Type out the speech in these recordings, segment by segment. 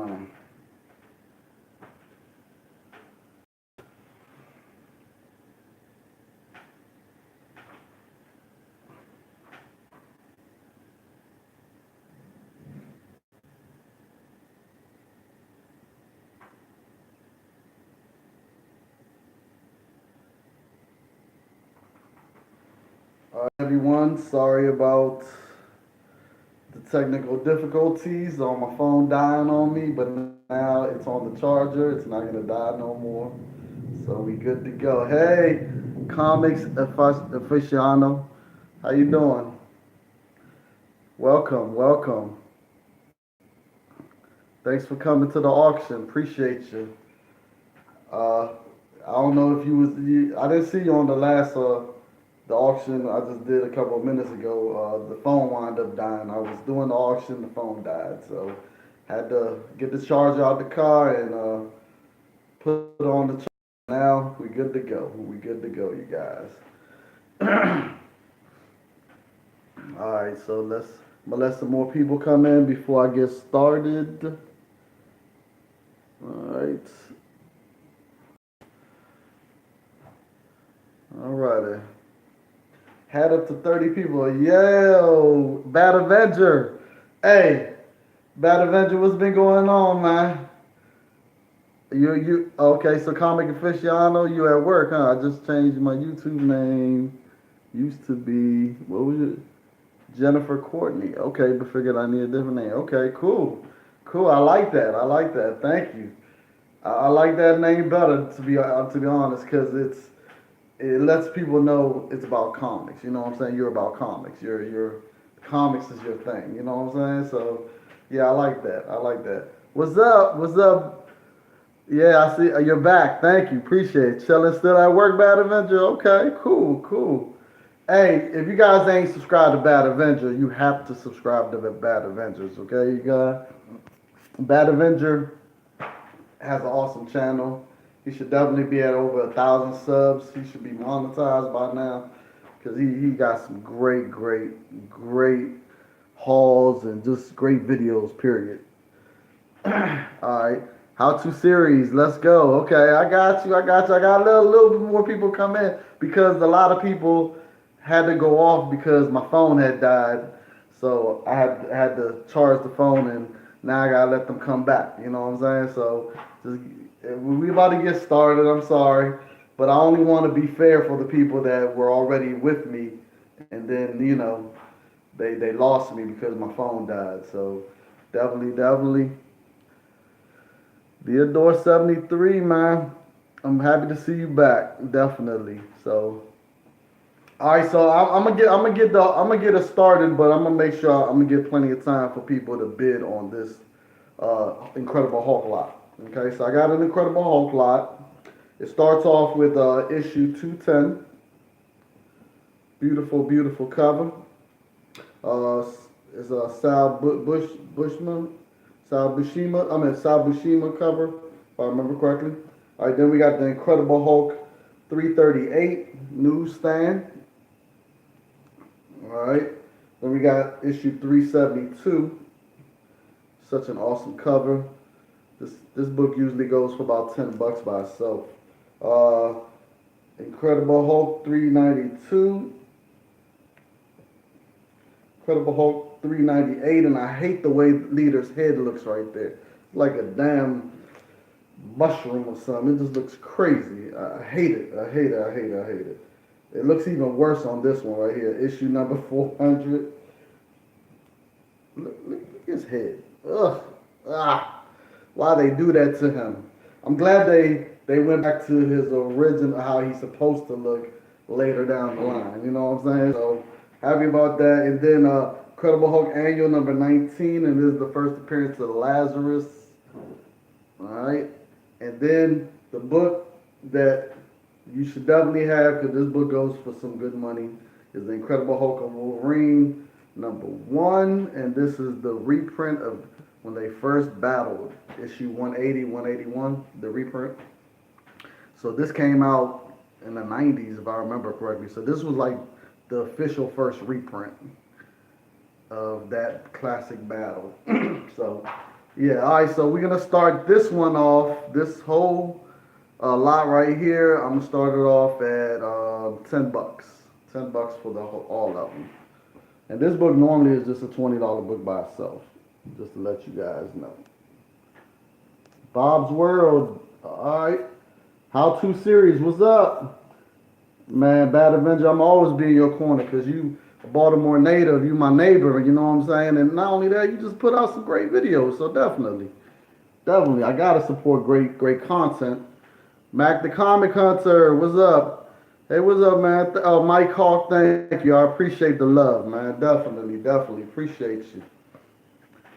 mind. All right, everyone, sorry about the technical difficulties on my phone dying on me, but now it's on the charger. It's not gonna die no more. So we good to go. Hey, comics aficionado, how you doing? Welcome, welcome. Thanks for coming to the auction. Appreciate you. Uh, I don't know if I didn't see you on the last the auction I just did a couple of minutes ago. The phone wound up dying. I was doing the auction, the phone died, so had to get the charger out the car and put it on the charger. Now we good to go. We good to go, you guys. All right, so I'm gonna let some more people come in before I get started. All right. All righty. Had up to 30 people. Yo, Bad Avenger. Hey, Bad Avenger, what's been going on, man? Okay, so Comic Aficionado, you at work, huh? I just changed my YouTube name. Used to be, what was it? Jennifer Courtney. Okay, but figured I need a different name. Okay, cool. Cool, I like that. I like that. Thank you. I like that name better, to be honest, because it lets people know it's about comics. You know what I'm saying? You're about comics. Comics is your thing. You know what I'm saying? So yeah, I like that. I like that. What's up? What's up? Yeah, I see you're back. Thank you. Appreciate it. Chilling still at work, Bad Avenger. Okay, cool, cool. Hey, if you guys ain't subscribed to Bad Avenger, you have to subscribe to the Bad Avengers. Okay, you guys. Bad Avenger has an awesome channel. He should definitely be at over 1,000 subs. He should be monetized by now because he got some great hauls and just great videos, period. All right. How to series. Let's go. Okay, I got you. I got a little bit more people come in because a lot of people had to go off because my phone had died. So I had to charge the phone and now I gotta let them come back. You know what I'm saying? So just, we about to get started. I'm sorry, but I only want to be fair for the people that were already with me, and then they lost me because my phone died. So definitely, Theodore 73, man. I'm happy to see you back. Definitely. So. All right, so I'm gonna get us started, but I'm gonna make sure I'm gonna give plenty of time for people to bid on this Incredible Hulk lot. Okay, so I got an Incredible Hulk lot. It starts off with issue 210. Beautiful cover. Uh, it's a Sal Buscema cover, if I remember correctly. All right, then we got the Incredible Hulk 338 newsstand. All right, then we got issue 372. Such an awesome cover. This book usually goes for about $10 by itself. Uh, Incredible Hulk 392. Incredible Hulk 398, and I hate the way Leader's head looks right there. It's like a damn mushroom or something. It just looks crazy. I hate it. I hate it. It looks even worse on this one right here. Issue number 400. Look at his head. Ugh. Ah. Why they do that to him? I'm glad they went back to his original, how he's supposed to look later down the line. You know what I'm saying? So happy about that. And then Incredible Hulk Annual number 19, and this is the first appearance of Lazarus. All right. And then the book that you should definitely have, because this book goes for some good money, is The Incredible Hulk of Wolverine number 1. And this is the reprint of when they first battled, issue 180, 181, the reprint. So this came out in the 90s, if I remember correctly. So this was like the official first reprint of that classic battle. So Yeah, all right, so we're gonna start this one off, this whole lot right here. I'm gonna start it off at $10. $10 for the whole, all of them. And this book normally is just a $20 book by itself, just to let you guys know. Bob's World, all right. How to series, what's up? Man, Bad Avenger, I'm always be in your corner because you a Baltimore native, you my neighbor, you know what I'm saying? And not only that, you just put out some great videos, so definitely. Definitely, I gotta support great content. Mac the Comic Hunter, what's up? Hey, what's up, man? Mike Hawk, thank you. I appreciate the love, man. Definitely appreciate you.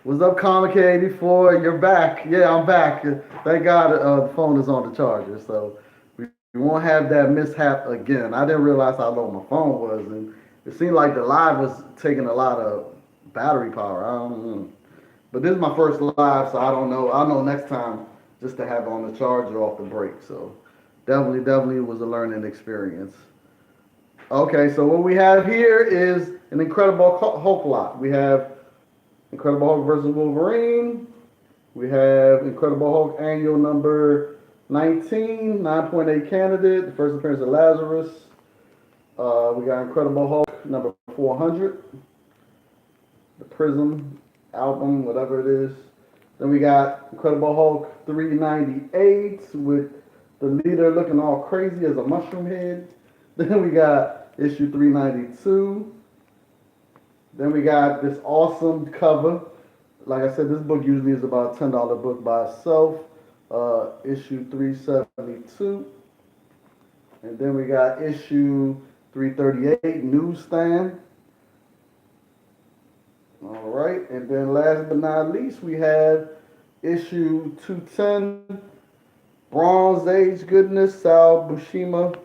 What's up, Comic 84? You're back. Yeah, I'm back. Thank God the phone is on the charger, so we won't have that mishap again. I didn't realize how low my phone was, and it seemed like the live was taking a lot of battery power. I don't know. But this is my first live, so I don't know. I'll know next time just to have it on the charger off the break. So definitely was a learning experience. Okay, so what we have here is an Incredible Hulk lot. We have Incredible Hulk versus Wolverine. We have Incredible Hulk annual number 19, 9.8 candidate, the first appearance of Lazarus. We got Incredible Hulk number 400, the Prism album, whatever it is. Then we got Incredible Hulk 398 with the leader looking all crazy as a mushroom head. Then we got issue 392. Then we got this awesome cover. Like I said, this book usually is about a $10 book by itself. Issue 372. And then we got issue 338, Newsstand. All right. And then last but not least, we have issue 210, Bronze Age Goodness, Sal Buscema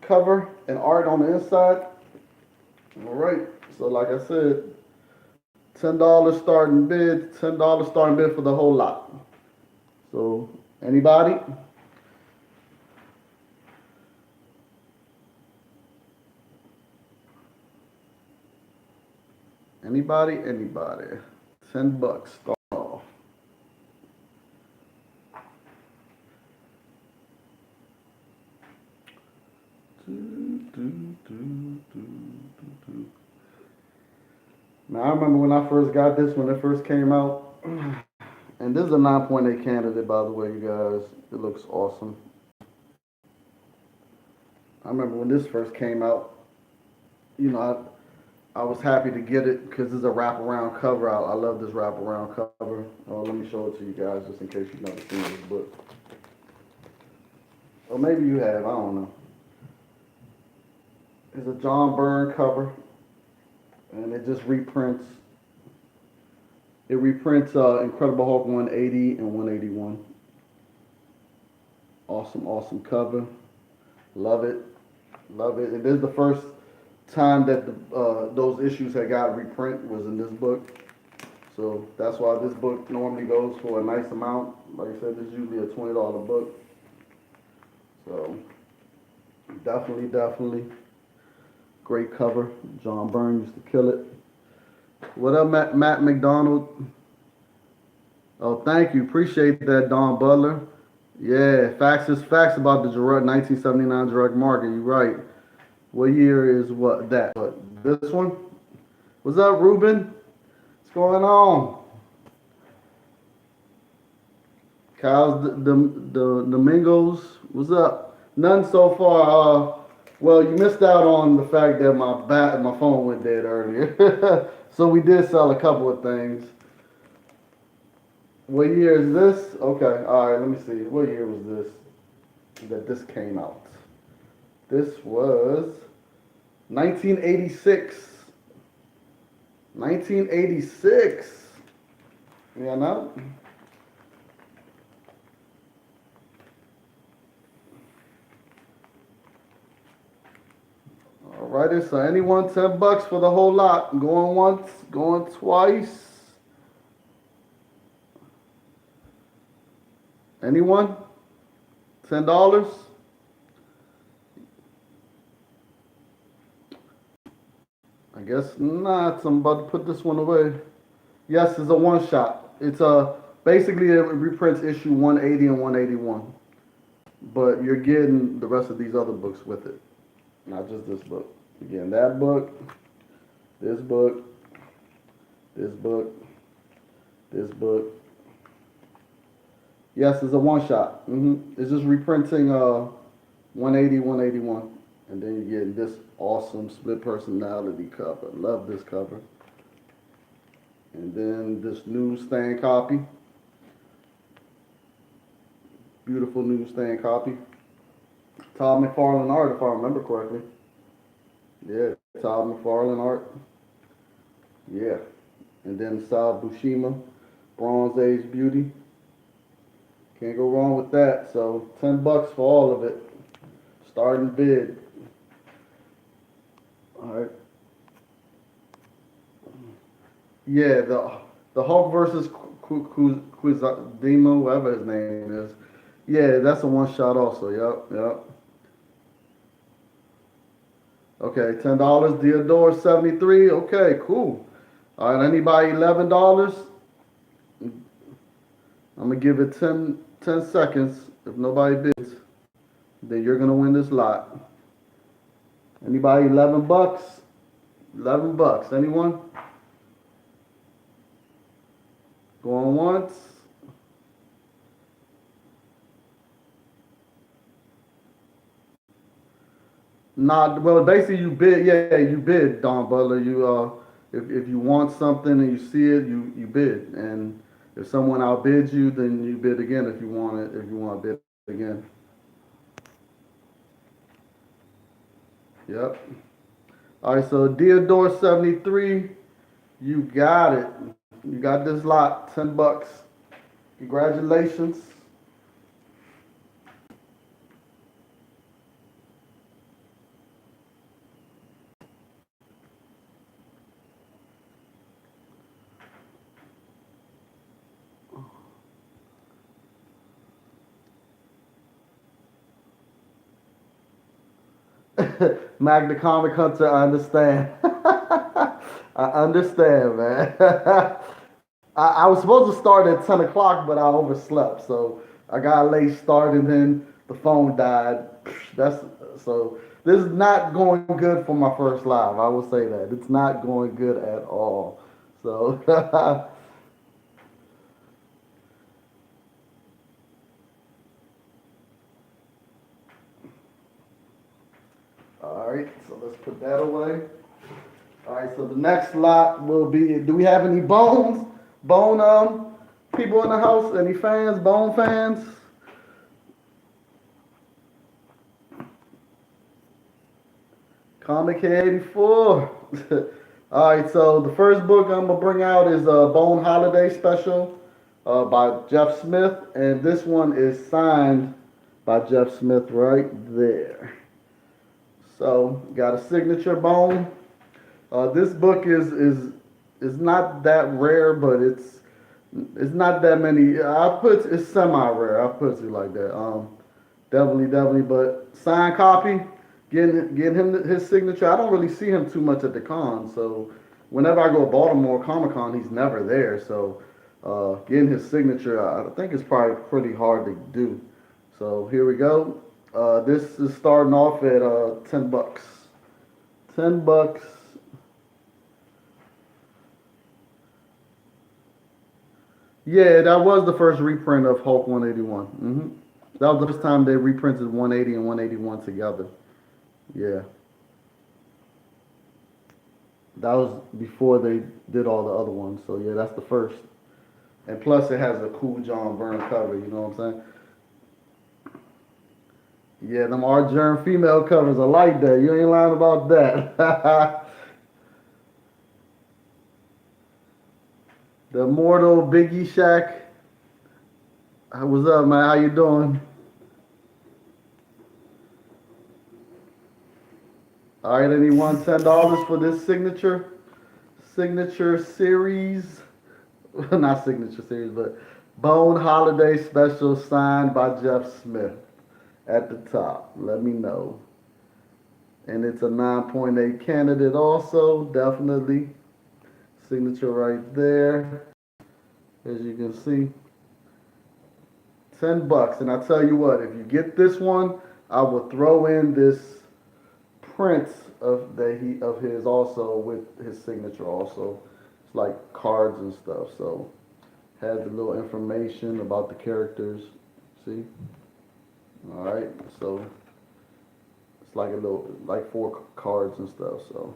cover and art on the inside. All right. So like I said, $10 starting bid, $10 starting bid for the whole lot. So anybody? Anybody. $10 start off. Now I remember when I first got this when it first came out. And this is a 9.8 candidate, by the way, you guys. It looks awesome. I remember when this first came out, you know, I was happy to get it because it's a wraparound cover. I love this wraparound cover. Oh, let me show it to you guys just in case you've never seen this book. Or maybe you have, I don't know. It's a John Byrne cover, and it just reprints. It reprints Incredible Hulk 180 and 181. Awesome cover. Love it. And this is the first time that those issues had got reprint was in this book. So that's why this book normally goes for a nice amount. Like I said, this is usually a $20 book. So definitely. Great cover. John Byrne used to kill it. What up, Matt McDonald? Oh, thank you. Appreciate that, Don Butler. Yeah, facts is facts about the Gerard 1979 Gerard Market. You're right. What year is what that? This one? What's up, Ruben? What's going on? Kyle's the Domingos. What's up? None so far. Well, you missed out on the fact that my phone went dead earlier. So we did sell a couple of things. What year is this? Okay, all right. Let me see. What year was this that this came out? This was 1986. 1986. Yeah, no. Alrighty, so anyone $10 for the whole lot. Going once, going twice. Anyone? $10? I guess not. I'm about to put this one away. Yes, it's a one shot. It's a Basically, it reprints issue 180 and 181. But you're getting the rest of these other books with it, not just this book. Again, that book, this book, this book, this book. Yes, it's a one shot. It's just reprinting 180, 181. And then you get this awesome split personality cover. Love this cover. And then this newsstand copy. Beautiful newsstand copy. Todd McFarlane art, if I remember correctly. Yeah, Todd McFarlane art. Yeah. And then Sal Buscema, Bronze Age Beauty. Can't go wrong with that. So $10 for all of it. Starting bid. All right. Yeah, the Hulk versus Quizademo, whatever his name is. Yeah, that's a one shot also. Yep. Okay, $10. Theodore 73. Okay, cool. All right, anybody $11? I'm gonna give it 10 seconds. If nobody bids, then you're gonna win this lot. Anybody $11? $11. Anyone? Going once? Not well. Basically, you bid. Yeah, you bid, Don Butler. If you want something and you see it, you bid. And if someone outbids you, then you bid again. If you want it, if you want to bid again. Yep. All right. So Theodore 73, you got it. You got this lot. $10. Congratulations. Mac the Comic Hunter, I understand. I understand, man. I was supposed to start at 10 o'clock, but I overslept. So I got a late start and then the phone died. That's so this is not going good for my first live. I will say that. It's not going good at all. So all right, so let's put that away. All right, so the next lot will be. Do we have any bone people in the house? Any fans? Bone fans? Comic Head 84. All right, so the first book I'm gonna bring out is a Bone Holiday Special by Jeff Smith, and this one is signed by Jeff Smith right there. So got a signature Bone. This book is not that rare, but it's not that many. I put it's semi rare. I put it like that. Definitely, but signed copy. Getting him his signature. I don't really see him too much at the con, so whenever I go to Baltimore Comic Con, he's never there. So getting his signature, I think it's probably pretty hard to do. So here we go. This is starting off at $10. $10. Yeah, that was the first reprint of Hulk 181. That was the first time they reprinted 180 and 181 together. Yeah. That was before they did all the other ones. So yeah, that's the first. And plus it has a cool John Byrne cover, you know what I'm saying? Yeah, them Art Germ female covers, I like that. You ain't lying about that. The Immortal Biggie Shack. What's up, man? How you doing? All right, anyone $10 for this signature series? Not signature series, but Bone Holiday Special signed by Jeff Smith at the top. Let me know. And it's a 9.8 candidate also, definitely. Signature right there, as you can see. $10. And I tell you what, if you get this one, I will throw in this print of his also with his signature also. It's like cards and stuff. So has the little information about the characters. See? All right. So it's like a little like 4 cards and stuff. So.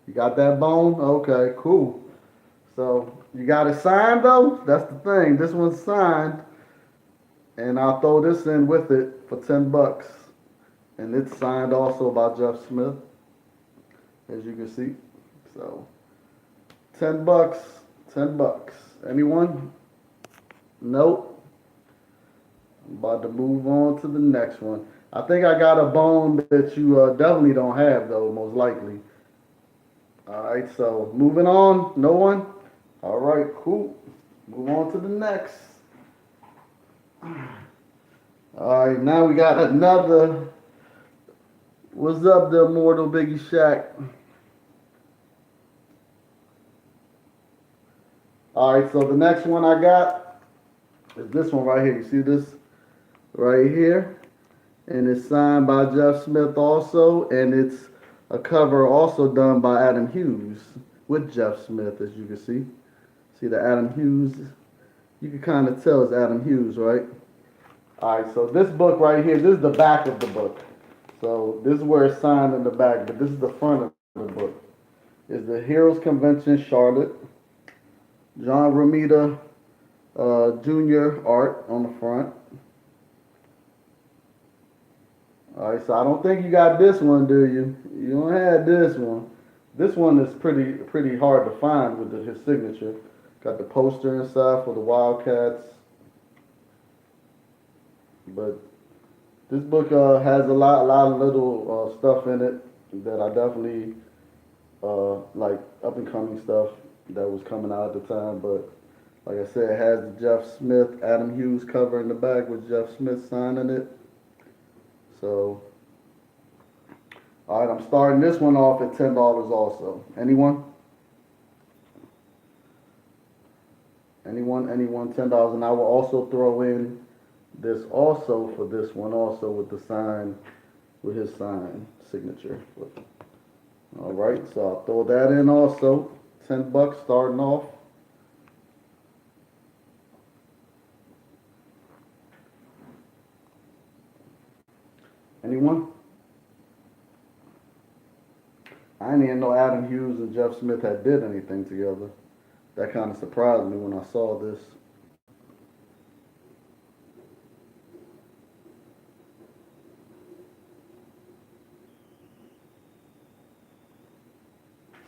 You got that bone? Okay, cool. So you got it signed though? That's the thing. This one's signed. And I'll throw this in with it for $10. And it's signed also by Jeff Smith, as you can see. So $10, $10. Anyone? Nope. I'm about to move on to the next one. I think I got a bone that you definitely don't have though, most likely. All right, so moving on. No one? All right, cool. Move on to the next. All right, now we got another. What's up, the immortal Biggie Shaq? All right, so the next one I got is this one right here. You see this right here? And it's signed by Jeff Smith also, and it's a cover also done by Adam Hughes with Jeff Smith, as you can see. See the Adam Hughes? You can kind of tell it's Adam Hughes, right? All right, so this book right here, this is the back of the book. So this is where it's signed in the back, but this is the front of the book. It's the Heroes Convention, Charlotte. John Romita Jr. art on the front. All right, so I don't think you got this one, do you? You don't have this one. This one is pretty hard to find with his signature. Got the poster inside for the Wildcats. But this book has a lot of little stuff in it that I definitely like up and coming stuff that was coming out at the time. But like I said, it has the Jeff Smith, Adam Hughes cover in the back with Jeff Smith signing it. So, all right, I'm starting this one off at $10 also. Anyone? Anyone? $10, and I will also throw in this also for this one also with the sign, with his sign signature. All right, so I'll throw that in also. $10 starting off. Anyone? I didn't even know Adam Hughes and Jeff Smith had did anything together. That kind of surprised me when I saw this.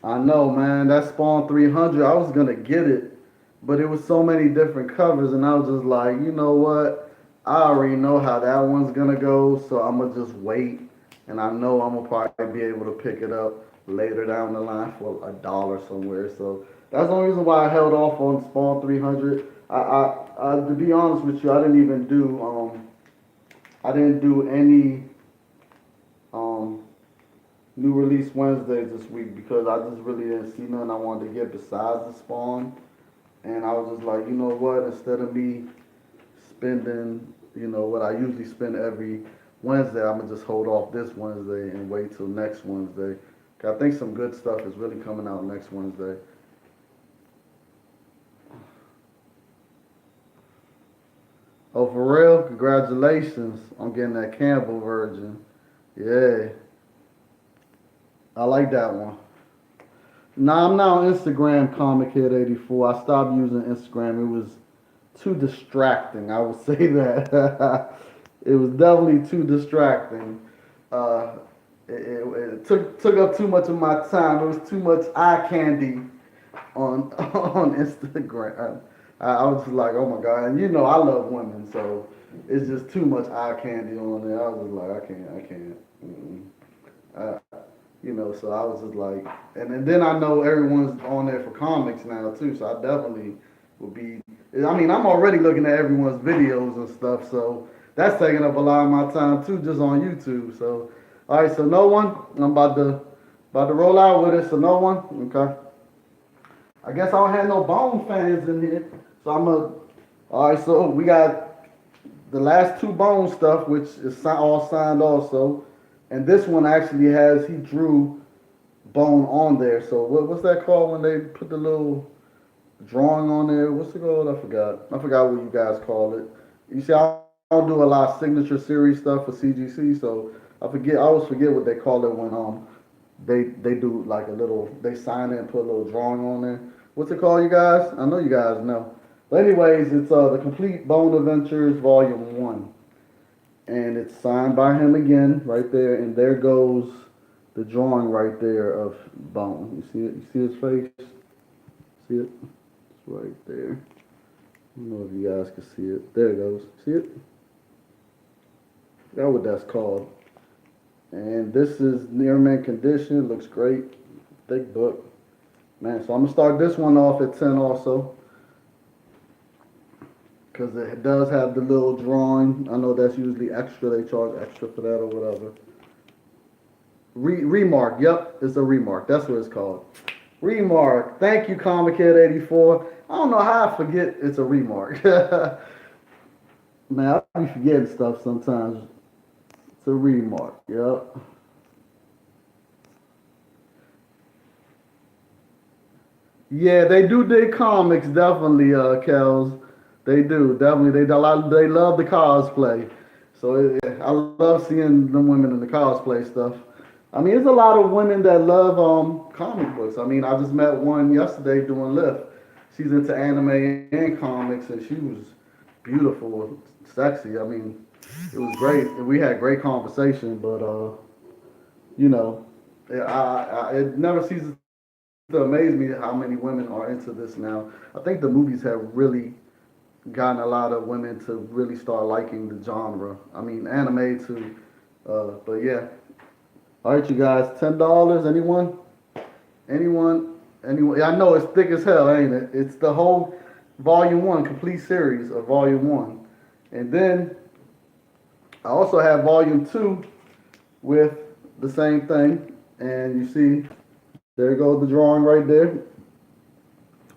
I know, man. That Spawn 300, I was gonna get it, but it was so many different covers, and I was just like, you know what? I already know how that one's gonna go, so I'm gonna just wait, and I know I'm gonna probably be able to pick it up later down the line for $1 somewhere. So that's the only reason why I held off on Spawn 300. To be honest with you, I didn't do any new release Wednesdays this week because I just really didn't see nothing I wanted to get besides the Spawn. And I was just like, you know what, instead of me spending, what I usually spend every Wednesday, I'm going to just hold off this Wednesday and wait till next Wednesday. 'Cause I think some good stuff is really coming out next Wednesday. Oh, for real? Congratulations on getting that Campbell version. Yeah. I like that one. Nah, I'm now on Instagram, ComicHead84. I stopped using Instagram. It was too distracting. I would say that. It was definitely too distracting. It took up too much of my time. It was too much eye candy on on Instagram. I was just like, oh my god. And I love women, so it's just too much eye candy on there. I was just like, I can't. Mm-mm. So I was just like, and then I know everyone's on there for comics now too, so I definitely would be. I mean, I'm already looking at everyone's videos and stuff, so that's taking up a lot of my time too, just on YouTube. So, all right, so no one. I'm about to roll out with it. So no one. Okay. I guess I don't have no Bone fans in here, so I'm a. All right, so we got the last two Bone stuff, which is all signed also, and this one actually has he drew Bone on there. So what's that called when they put the little drawing on there? What's it called? I forgot. I forgot what you guys call it. You see, I don't do a lot of signature series stuff for CGC, so I forget. I always forget what they call it when they do like a little, they sign it and put a little drawing on there. What's it called, you guys? I know you guys know. But anyways, it's the Complete Bone Adventures Volume 1. And it's signed by him again, right there. And there goes the drawing right there of Bone. You see it? You see his face? See it? It's right there. I don't know if you guys can see it. There it goes. See it? That's what that's called. And this is near mint condition. It looks great. Thick book. Man, so I'm going to start this one off at 10 also. Because it does have the little drawing. I know that's usually extra. They charge extra for that or whatever. Remark. Yep, it's a remark. That's what it's called. Remark. Thank you, ComicKid84. I don't know how I forget it's a remark. Man, I be forgetting stuff sometimes. It's a remark. Yep. Yeah, they do dig comics, definitely, Kels. They do, definitely. They love the cosplay. So I love seeing them women in the cosplay stuff. I mean, there's a lot of women that love comic books. I mean, I just met one yesterday doing Lyft. She's into anime and comics, and she was beautiful, sexy. I mean, it was great. We had great conversation, but you know, it never ceases to amaze me how many women are into this now. I think the movies have really gotten a lot of women to really start liking the genre. I mean, anime too. But yeah. All right, you guys. $10. Anyone? Anyone? Anyone? Yeah, I know it's thick as hell, ain't it? It's the whole Volume 1, complete series of Volume 1. And then I also have Volume 2 with the same thing. And you see, there goes the drawing right there.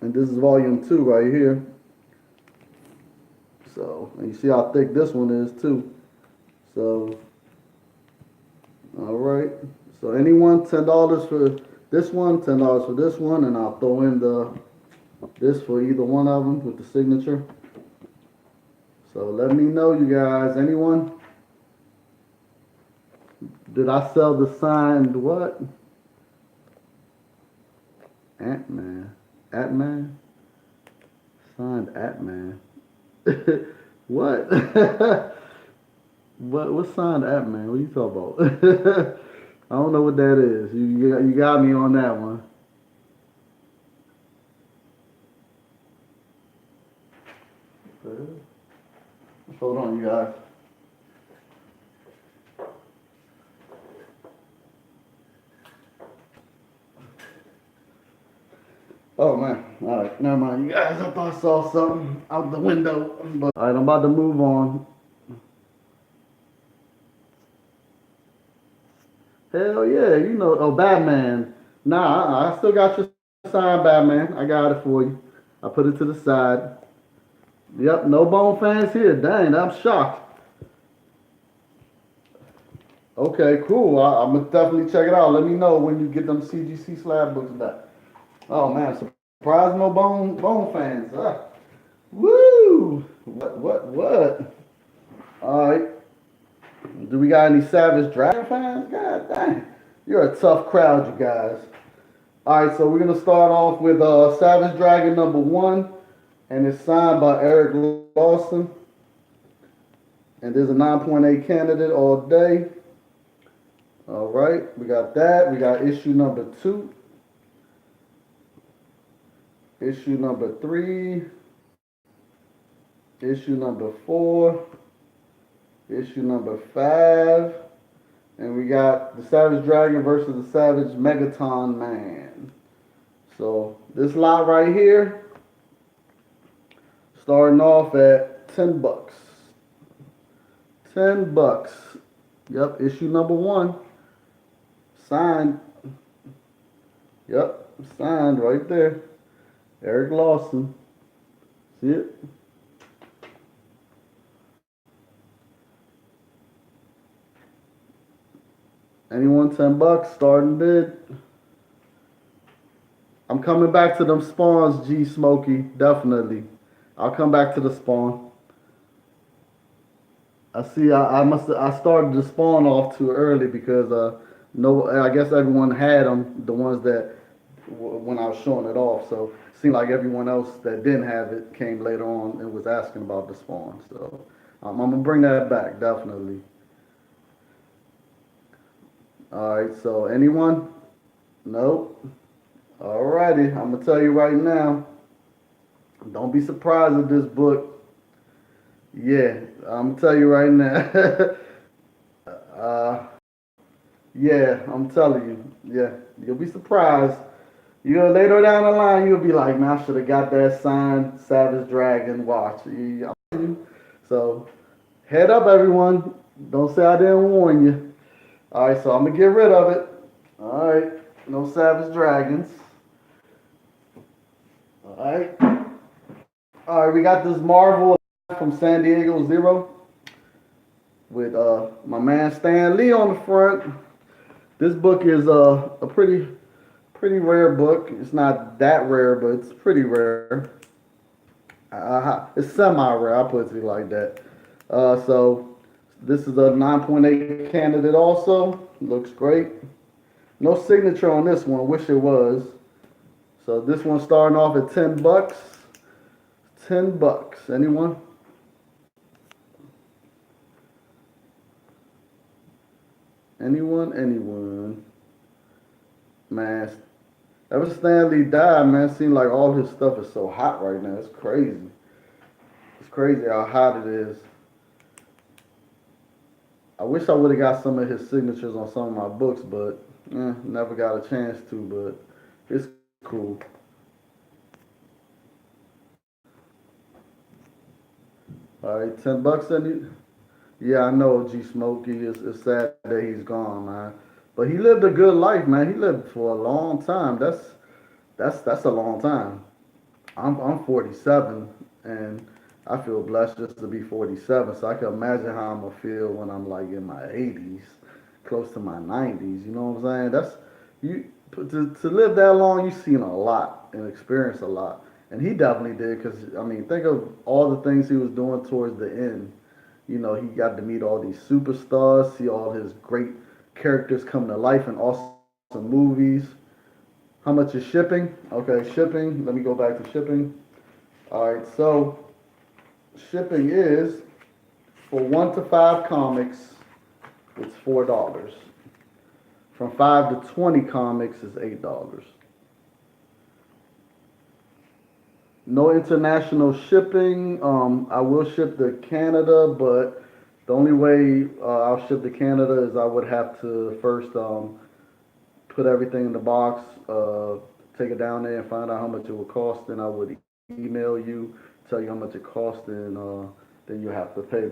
And this is Volume 2 right here. So, and you see how thick this one is too. So, all right. So anyone, $10 for this one, $10 for this one, and I'll throw in this for either one of them with the signature. So let me know, you guys. Anyone? Did I sell the signed what? Ant-Man. Ant-Man? Signed Ant-Man. What? What signed Ant-Man? What are you talking about? I don't know what that is. You got me on that one. Hold on, you guys. Oh man, all right, never mind. You guys, I thought I saw something out the window. But all right, I'm about to move on. Hell yeah, you know, oh Batman. Nah, I still got your signed Batman. I got it for you. I put it to the side. Yep, no Bone fans here. Dang, I'm shocked. Okay, cool. I'm gonna definitely check it out. Let me know when you get them CGC slab books back. Oh man, surprise no Bone fans. Woo! What? All right. Do we got any Savage Dragon fans? God dang. You're a tough crowd, you guys. Alright, so we're gonna start off with Savage Dragon #1, and it's signed by Eric Lawson. And there's a 9.8 candidate all day. Alright, we got that. We got issue #2. Issue #3. Issue #4. Issue #5. And we got the Savage Dragon versus the Savage Megaton Man. So this lot right here, starting off at $10. $10. Yep, issue #1. Signed. Yep, signed right there. Eric Lawson. See it? Anyone, $10, starting bid. I'm coming back to them spawns, G Smokey, definitely. I'll come back to the spawn. I see. I started the spawn off too early because no, I guess everyone had them. The ones that when I was showing it off, so it seemed like everyone else that didn't have it came later on and was asking about the spawn. So I'm gonna bring that back definitely. All right. So anyone? Nope. Alrighty. I'm gonna tell you right now. Don't be surprised if this book. Yeah, I'm gonna tell you right now. uh, yeah, I'm telling you. Yeah, you'll be surprised. You'll later down the line, you'll be like, man, I should have got that signed Savage Dragon watch. So head up, everyone. Don't say I didn't warn you. All right, so I'm gonna get rid of it. All right, no Savage Dragons. All right, all right. We got this Marvel from San Diego Zero with my man Stan Lee on the front. This book is a pretty rare book. It's not that rare, but it's pretty rare. It's semi rare. I put it like that. So this is a 9.8 candidate. Also looks great. No signature on this one. Wish it was. So this one's starting off at $10. $10. Anyone? Anyone? Man, ever Stanley died, man, it seems like all his stuff is so hot right now. It's crazy. It's crazy how hot it is. I wish I would have got some of his signatures on some of my books, but never got a chance to. But it's cool. All right, $10 any? Yeah, I know G Smokey. It's sad that he's gone, man. But he lived a good life, man. He lived for a long time. That's a long time. I'm 47, and I feel blessed just to be 47. So I can imagine how I'm gonna feel when I'm like in my 80s, close to my 90s. You know what I'm saying? That's you to live that long. You've seen a lot and experienced a lot, and he definitely did. Because I mean, think of all the things he was doing towards the end. You know, he got to meet all these superstars, see all his great characters come to life in awesome movies. How much is shipping? Okay, shipping. Let me go back to shipping. All right, so shipping is for 1 to 5 comics, it's $4. From 5 to 20 comics is $8. No international shipping. I will ship to Canada, but the only way I'll ship to Canada is I would have to first put everything in the box, take it down there and find out how much it would cost. Then I would email you, tell you how much it cost, and then you have to pay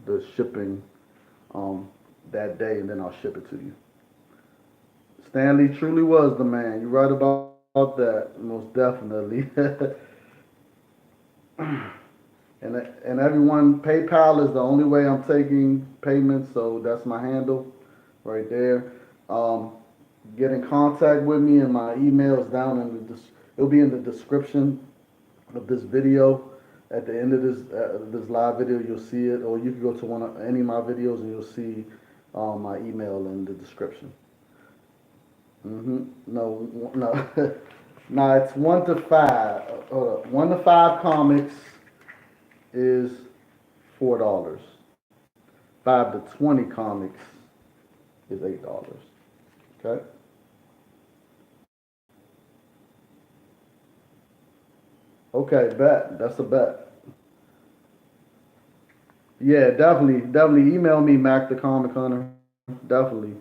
the shipping that day, and then I'll ship it to you. Stanley truly was the man. You're right about that, most definitely. And everyone, PayPal is the only way I'm taking payments, so that's my handle right there. Get in contact with me, and my email is down in it'll be in the description of this video. At the end of this live video, you'll see it, or you can go to any of my videos and you'll see my email in the description. No. Now it's 1 to 5. 1 to 5 comics is $4. 5 to 20 comics is $8. Okay. Okay, bet. That's a bet. Yeah, definitely. Email me, Mac the Comic Hunter. Definitely.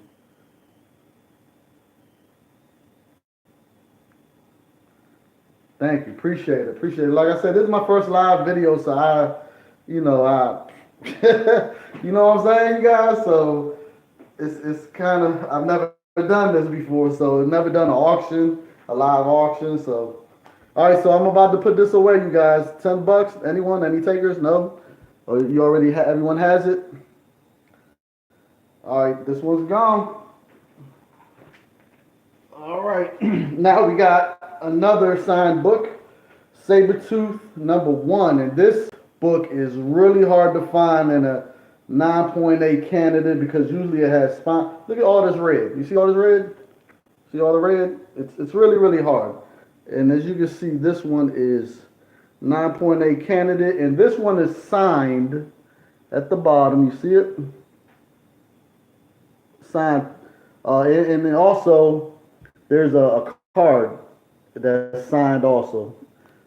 Thank you. Appreciate it. Like I said, this is my first live video, so you know what I'm saying, you guys. So it's kind of I've never done this before, so I've never done a live auction. So All right, so I'm about to put this away, you guys. $10. Anyone? Any takers? No? Or you already everyone has it? All right, this one's gone. All right, now we got another signed book, Sabretooth #1, and this book is really hard to find in a 9.8 candidate because usually it has spine. Look at all this red. You see all this red? See all the red? It's really really hard. And as you can see, this one is 9.8 candidate, and this one is signed at the bottom. You see it? Signed. And then also, there's a card that's signed also.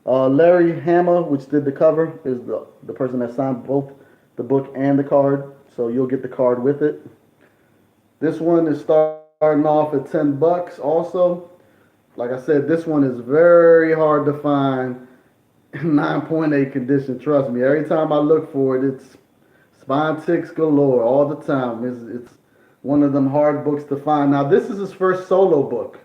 Larry Hama, which did the cover, is the person that signed both the book and the card. So you'll get the card with it. This one is starting off at $10 also. Like I said, this one is very hard to find. 9.8 condition. Trust me. Every time I look for it, it's spine ticks galore all the time. It's one of them hard books to find. Now this is his first solo book.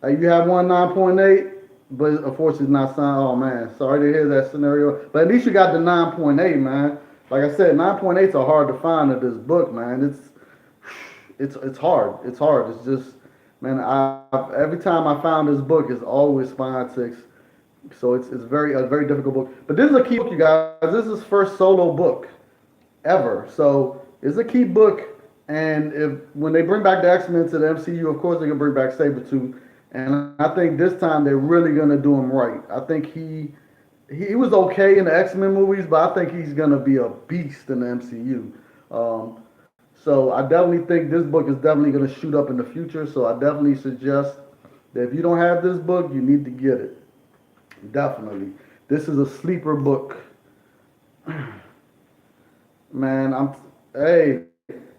You have one 9.8, but unfortunately it's not signed. Oh man, sorry to hear that scenario. But at least you got the 9.8, man. Like I said, 9.8s are hard to find in this book, man. It's hard. It's hard. It's just, man. Every time I found this book, it's always spine ticks. So it's a very difficult book. But this is a key book, you guys. This is his first solo book ever. So it's a key book. And if when they bring back the X-Men to the MCU, of course they're gonna bring back Sabretooth. And I think this time they're really gonna do him right. I think he was okay in the X-Men movies, but I think he's gonna be a beast in the MCU. So I definitely think this book is definitely gonna shoot up in the future. So I definitely suggest that if you don't have this book, you need to get it. Definitely. This is a sleeper book. Man, hey,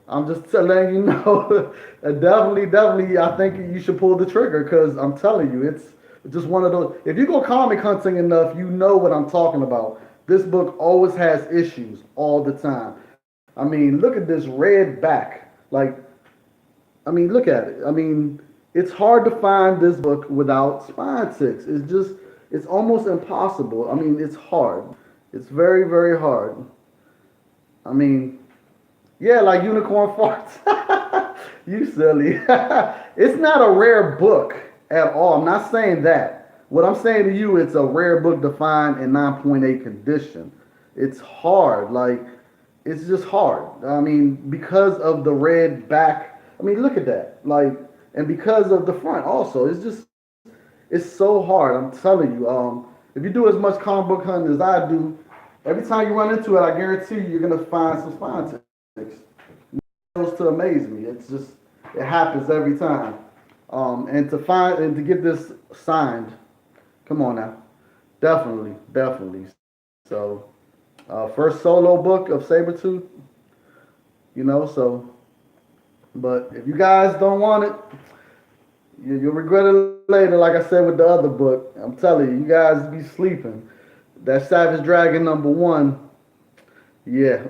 I'm just letting you know. Definitely, I think you should pull the trigger because I'm telling you, it's just one of those. If you go comic hunting enough, you know what I'm talking about. This book always has issues all the time. I mean, look at this red back. Like, I mean, look at it. I mean, it's hard to find this book without spine ticks. It's almost impossible. I mean, it's hard. It's very, very hard. I mean, yeah, like unicorn farts. You silly. It's not a rare book at all. I'm not saying that. What I'm saying to you, it's a rare book to find in 9.8 condition. It's hard. Like, it's just hard. I mean, because of the red back. I mean, look at that. Like, and because of the front also. It's so hard. I'm telling you. If you do as much comic book hunting as I do, every time you run into it, I guarantee you're gonna find some spine ticks. To amaze me. It happens every time. And to find and to get this signed, come on now, definitely. So, first solo book of Sabretooth, you know. So, but if you guys don't want it, you'll regret it later. Like I said with the other book, I'm telling you, you guys be sleeping. That Savage Dragon #1, yeah.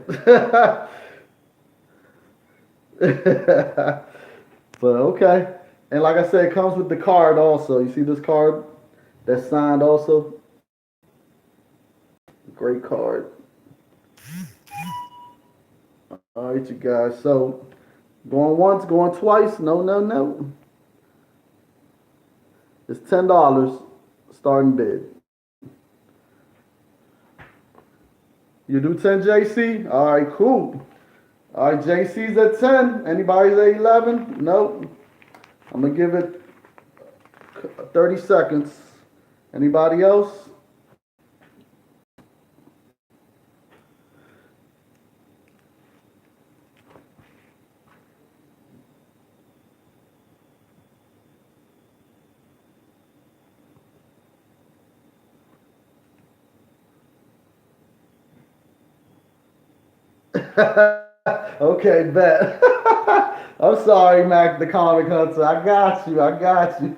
But okay. And like I said, it comes with the card also. You see this card that's signed also? Great card. All right, you guys. So going once, going twice. No. It's $10 starting bid. You do 10, JC? All right, cool. All right, JC's at 10. Anybody's at 11? Nope. I'm going to give it 30 seconds. Anybody else? Okay, bet. I'm sorry, Mac, the comic hunter. I got you.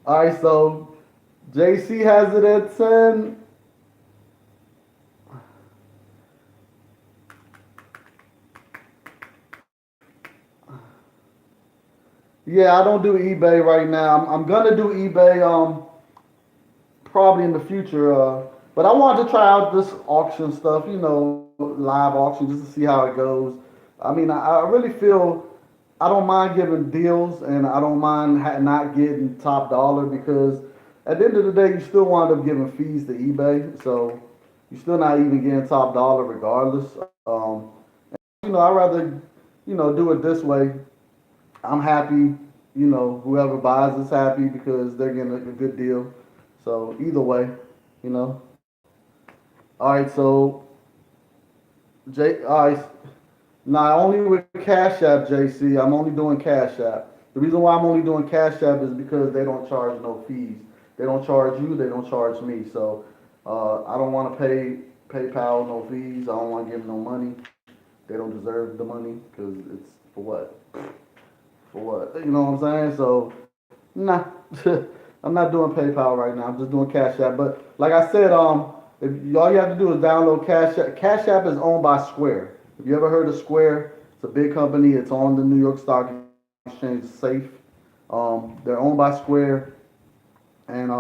All right, so JC has it at 10. Yeah, I don't do eBay right now. I'm gonna do eBay. probably in the future. But I wanted to try out this auction stuff, live auction, just to see how it goes. I mean, I really feel I don't mind giving deals, and I don't mind not getting top dollar because at the end of the day, you still wind up giving fees to eBay, so you're still not even getting top dollar regardless. I'd rather, do it this way. I'm happy, whoever buys is happy because they're getting a good deal. So either way, you know. All right, so all right, not only with Cash App, JC, I'm only doing Cash App. The reason why I'm only doing Cash App is because they don't charge no fees. They don't charge you, they don't charge me. So I don't want to pay PayPal no fees. I don't want to give them no money. They don't deserve the money because it's for what? For what? You know what I'm saying? So, nah, I'm not doing PayPal right now. I'm just doing Cash App. But like I said, if all you have to do is download Cash App. Cash App is owned by Square. Have you ever heard of Square? It's a big company. It's on the New York Stock Exchange. Safe. They're owned by Square, and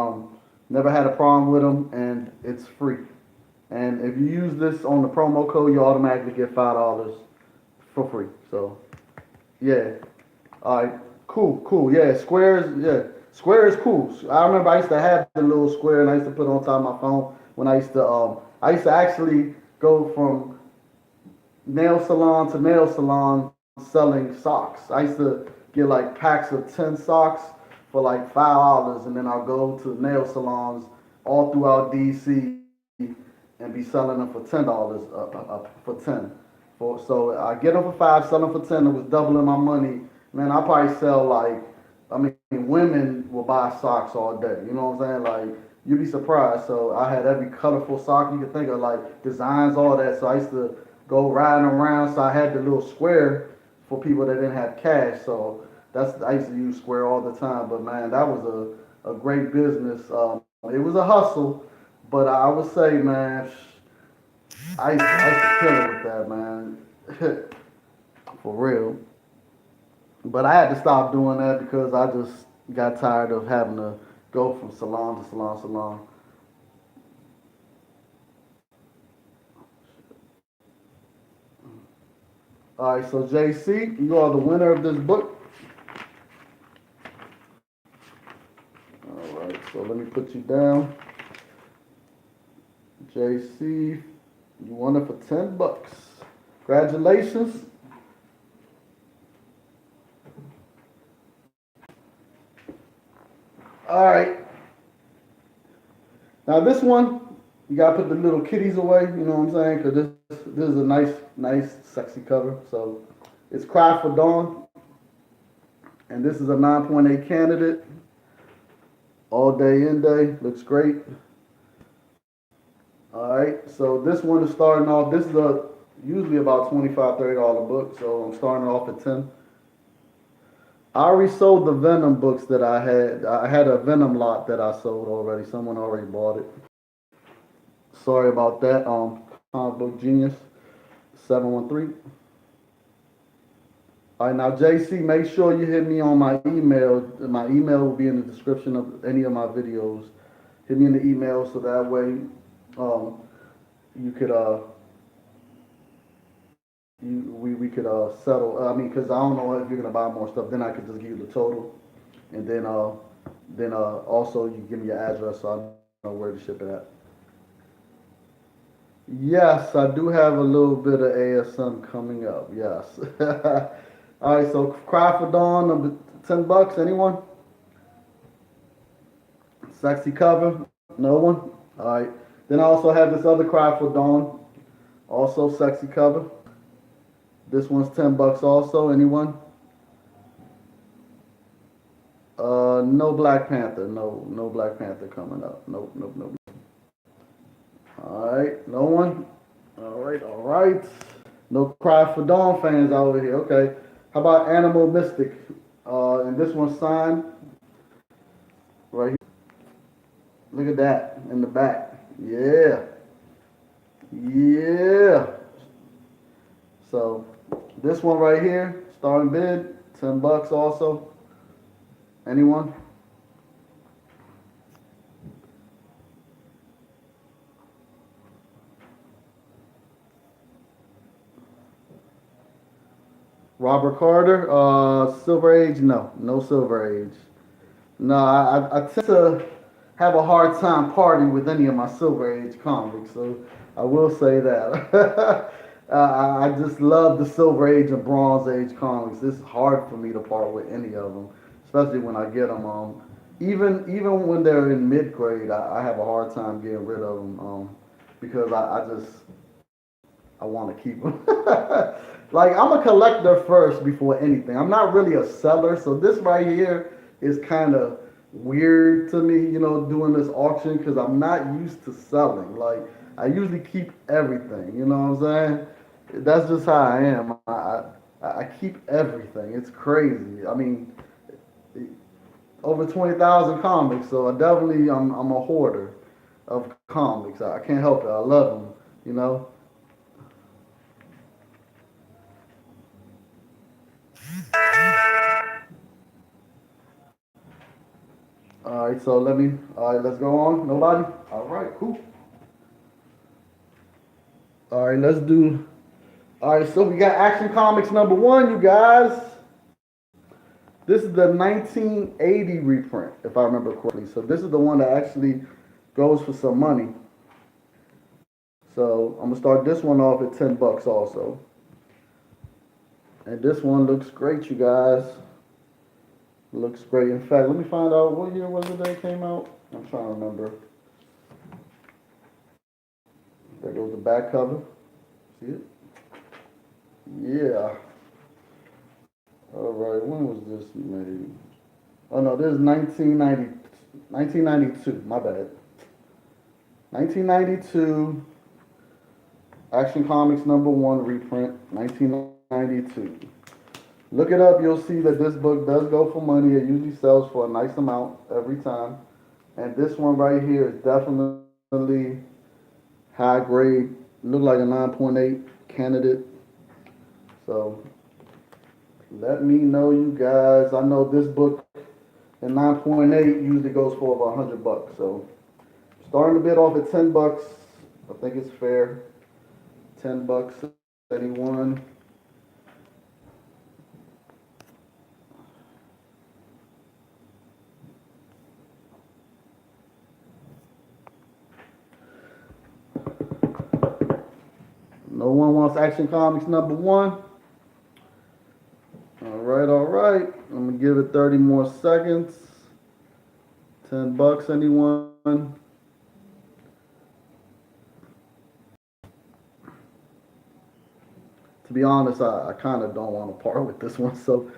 never had a problem with them, and it's free. And if you use this on the promo code, you automatically get $5 for free. So, yeah. All right, cool. Yeah, Square is cool. I remember I used to have the little square, and I used to put it on top of my phone when I used to actually go from nail salon to nail salon selling socks. I used to get like packs of 10 socks for like $5, and then I'll go to nail salons all throughout DC and be selling them for $10 for 10. So I get them for 5, sell them for 10. It was doubling my money. Man, I probably sell like, I mean, women will buy socks all day. You know what I'm saying? Like, you'd be surprised. So I had every colorful sock you could think of, like designs, all that. So I used to go riding around. So I had the little square for people that didn't have cash. So I used to use Square all the time. But man, that was a great business. It was a hustle, but I would say, man, I used to kill it with that, man. For real. But I had to stop doing that because I just got tired of having to go from salon to salon. All right, so JC, you are the winner of this book. All right, so let me put you down. JC, you won it for $10. Congratulations. All right. Now this one, you gotta put the little kitties away. You know what I'm saying? Cause this is a nice, sexy cover. So it's Cry for Dawn, and this is a 9.8 candidate. All day in day, looks great. All right. So this one is starting off. This is usually about $25-$30 book. So I'm starting off at 10. I already sold the Venom books that I had. I had a Venom lot that I sold already. Someone already bought it. Sorry about that. Comic Book Genius 713. All right, now JC, make sure you hit me on my email. My email will be in the description of any of my videos. Hit me in the email so that way you could we could settle. I mean, because I don't know if you're gonna buy more stuff. Then I could just give you the total, and then also you give me your address so I know where to ship it at. Yes, I do have a little bit of ASM coming up. Yes. All right, so Cry for Dawn, number $10. Anyone? Sexy cover? No one? All right. Then I also have this other Cry for Dawn, also sexy cover. This one's $10 also. Anyone? No Black Panther. No Black Panther coming up. Nope. All right, no one. All right. No Cry for Dawn fans over here. Okay. How about Animal Mystic? And this one's signed right here. Look at that in the back. Yeah. So this one right here, starting bid, $10 also. Anyone? Robert Carter, Silver Age, no, no Silver Age. No, I tend to have a hard time partying with any of my Silver Age comics, so I will say that. I just love the Silver Age and Bronze Age comics. It's hard for me to part with any of them, especially when I get them. Even when they're in mid grade, I have a hard time getting rid of them because I want to keep them. Like I'm a collector first before anything. I'm not really a seller, so this right here is kind of weird to me, doing this auction because I'm not used to selling. Like I usually keep everything. You know what I'm saying? That's just how I am. I keep everything. It's crazy. I mean, over 20,000 comics, so I definitely I'm a hoarder of comics. I can't help it. I love them. You know. All right, so let me. All right, let's go on. Nobody. All right, cool. All right, let's do. All right, so we got Action Comics number one, you guys. This is the 1980 reprint, if I remember correctly. So this is the one that actually goes for some money. So I'm gonna start this one off at $10 also. And this one looks great, you guys. Looks great. In fact, let me find out what year was it that it came out. I'm trying to remember. There goes the back cover. See it? Yeah. All right. When was this made? Oh no, this is 1992. My bad. 1992. Action Comics number one reprint. 1992. Look it up. You'll see that this book does go for money. It usually sells for a nice amount every time. And this one right here is definitely high grade. Look like a 9.8 candidate. So let me know, you guys. I know this book in 9.8 usually goes for over $100. So starting to bid off at $10. I think it's fair. $10. Anyone? No one wants Action Comics number one. All right, all right. I'm gonna give it 30 more seconds. $10. Anyone? To be honest, I kind of don't want to part with this one, so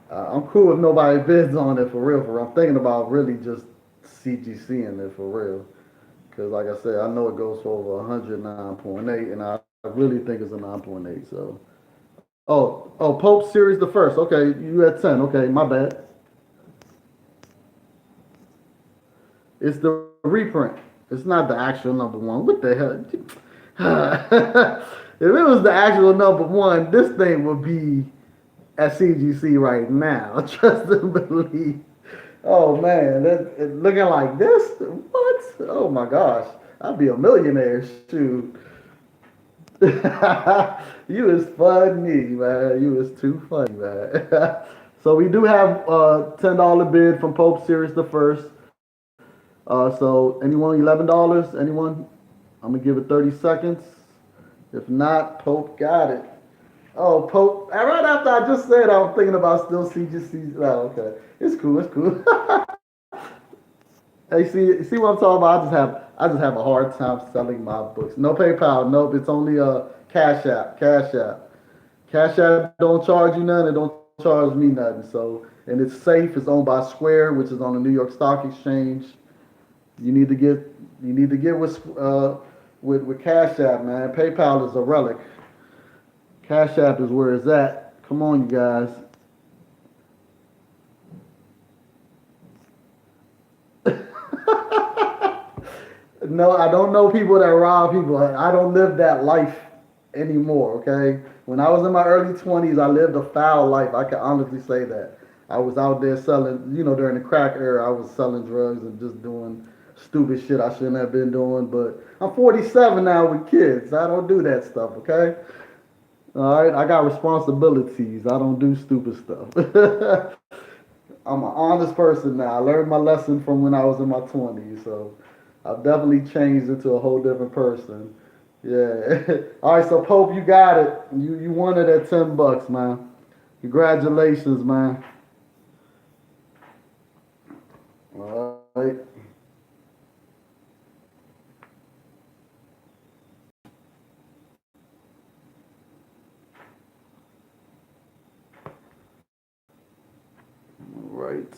I'm cool if nobody bids on it for real. For real. I'm thinking about really just CGCing it for real, because like I said, I know it goes for over 109.8, and I really think it's a 9.8. So, oh, Pope Series the first. Okay, you at 10. Okay, my bad. It's the reprint. It's not the actual number one. What the hell? If it was the actual number one, this thing would be at CGC right now. Trust and believe. Oh man, it looking like this? What? Oh my gosh, I'd be a millionaire. Shoot. You is funny, man. You is too funny, man. So we do have $10 bid from Pope Series the first. So anyone $11? Anyone? I'm gonna give it 30 seconds. If not, Pope got it. Oh, Pope. Right after I just said I was thinking about still CGC. Oh, okay. It's cool. It's cool. Hey, see what I'm talking about? I just have a hard time selling my books. No PayPal. Nope. It's only a Cash App. Cash App. Cash App don't charge you nothing. It don't charge me nothing. So, and it's safe. It's owned by Square, which is on the New York Stock Exchange. You need to get with Cash App, man. PayPal is a relic. Cash App is where it's at. Come on, you guys. No, I don't know people that rob people. I don't live that life anymore, okay? When I was in my early 20s, I lived a foul life. I can honestly say that. I was out there selling, during the crack era, I was selling drugs and just doing stupid shit I shouldn't have been doing. But I'm 47 now with kids. I don't do that stuff, okay? All right, I got responsibilities. I don't do stupid stuff. I'm an honest person now. I learned my lesson from when I was in my 20s, so I've definitely changed into a whole different person. Yeah. All right, so Pope, you got it. You won it at $10, man. Congratulations, man. All right. All right.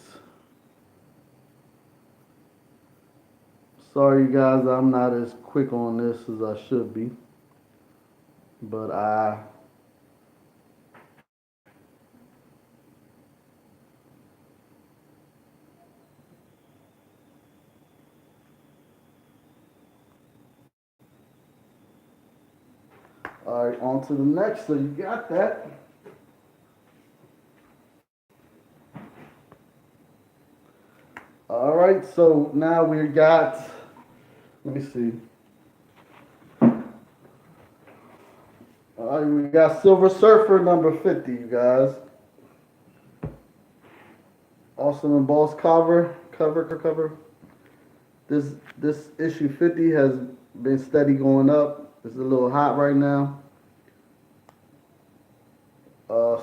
Sorry, you guys, I'm not as quick on this as I should be, but I. All right, on to the next. So you got that. All right, so now we got. Let me see. All right, we got Silver Surfer number 50, you guys. Awesome and Boss cover. This issue 50 has been steady going up. It's a little hot right now.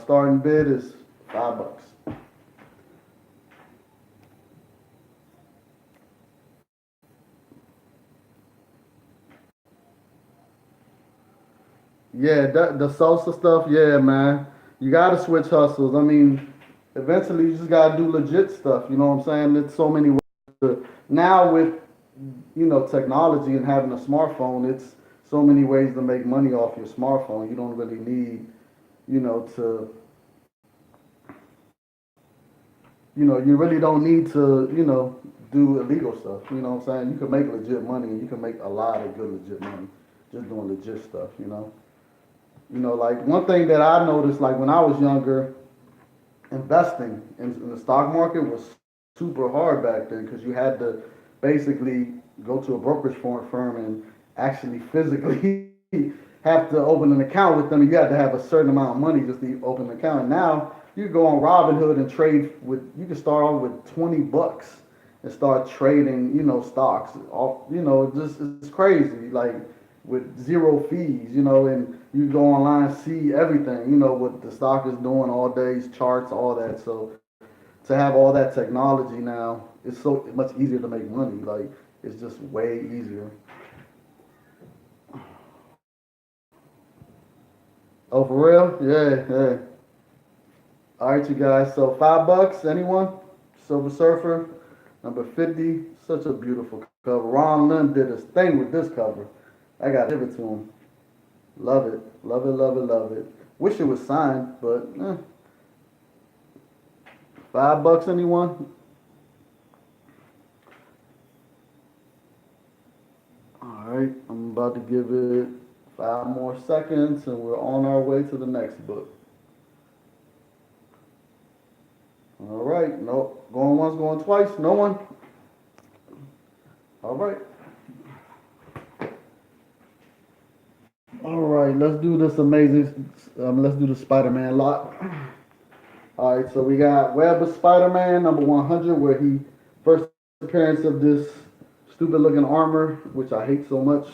Starting bid is $5. Yeah, the salsa stuff. Yeah, man. You gotta switch hustles. I mean, eventually you just gotta do legit stuff. You know what I'm saying? There's so many ways now with technology and having a smartphone. It's so many ways to make money off your smartphone. You don't really need to you really don't need to do illegal stuff. You know what I'm saying? You can make legit money and you can make a lot of good legit money just doing legit stuff. Like one thing that I noticed, like when I was younger, investing in the stock market was super hard back then because you had to basically go to a brokerage firm and actually physically have to open an account with them. You had to have a certain amount of money just to open an account. And now you can go on Robinhood and trade with. You can start off with $20 and start trading, stocks. Off, just it's crazy. Like with zero fees, and you go online, see everything, what the stock is doing all days, charts, all that. So to have all that technology now, it's so much easier to make money. Like it's just way easier. Oh, for real? Yeah, yeah. All right, you guys. So $5. Anyone? Silver Surfer, number 50. Such a beautiful cover. Ron Lim did his thing with this cover. I got to give it to him. Love it. Love it, love it, love it. Wish it was signed, but $5. Anyone? All right. I'm about to give it 5 more seconds, and we're on our way to the next book. All right. No, going once, going twice. No one. All right. All right. Let's do this amazing. Let's do the Spider-Man lot. All right. So we got Web of Spider-Man number 100, where he first appearance of this stupid-looking armor, which I hate so much.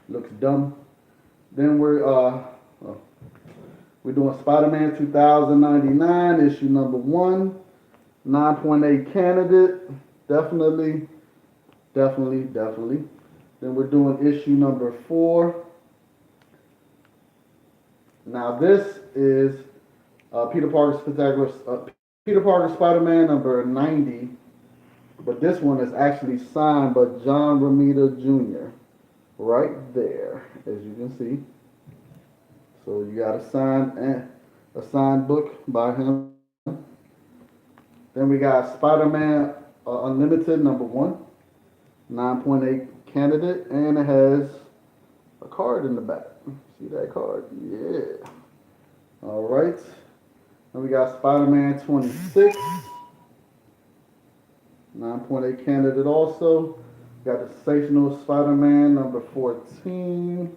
Looks dumb. Then oh, we're doing Spider-Man 2099, issue number 1, 9.8 candidate. Definitely, definitely, definitely. Then we're doing issue number 4. Now this is Peter Parker Spectacular, Peter Parker Spider-Man number 90, but this one is actually signed by John Romita Jr. right there, as you can see. So you got a signed book by him. Then we got Spider-Man Unlimited number 1, 9.8 candidate, and it has a card in the back. See that card? Yeah. All right. Then we got Spider-Man 26, 9.8 candidate also. We got the Sensational Spider-Man number 14.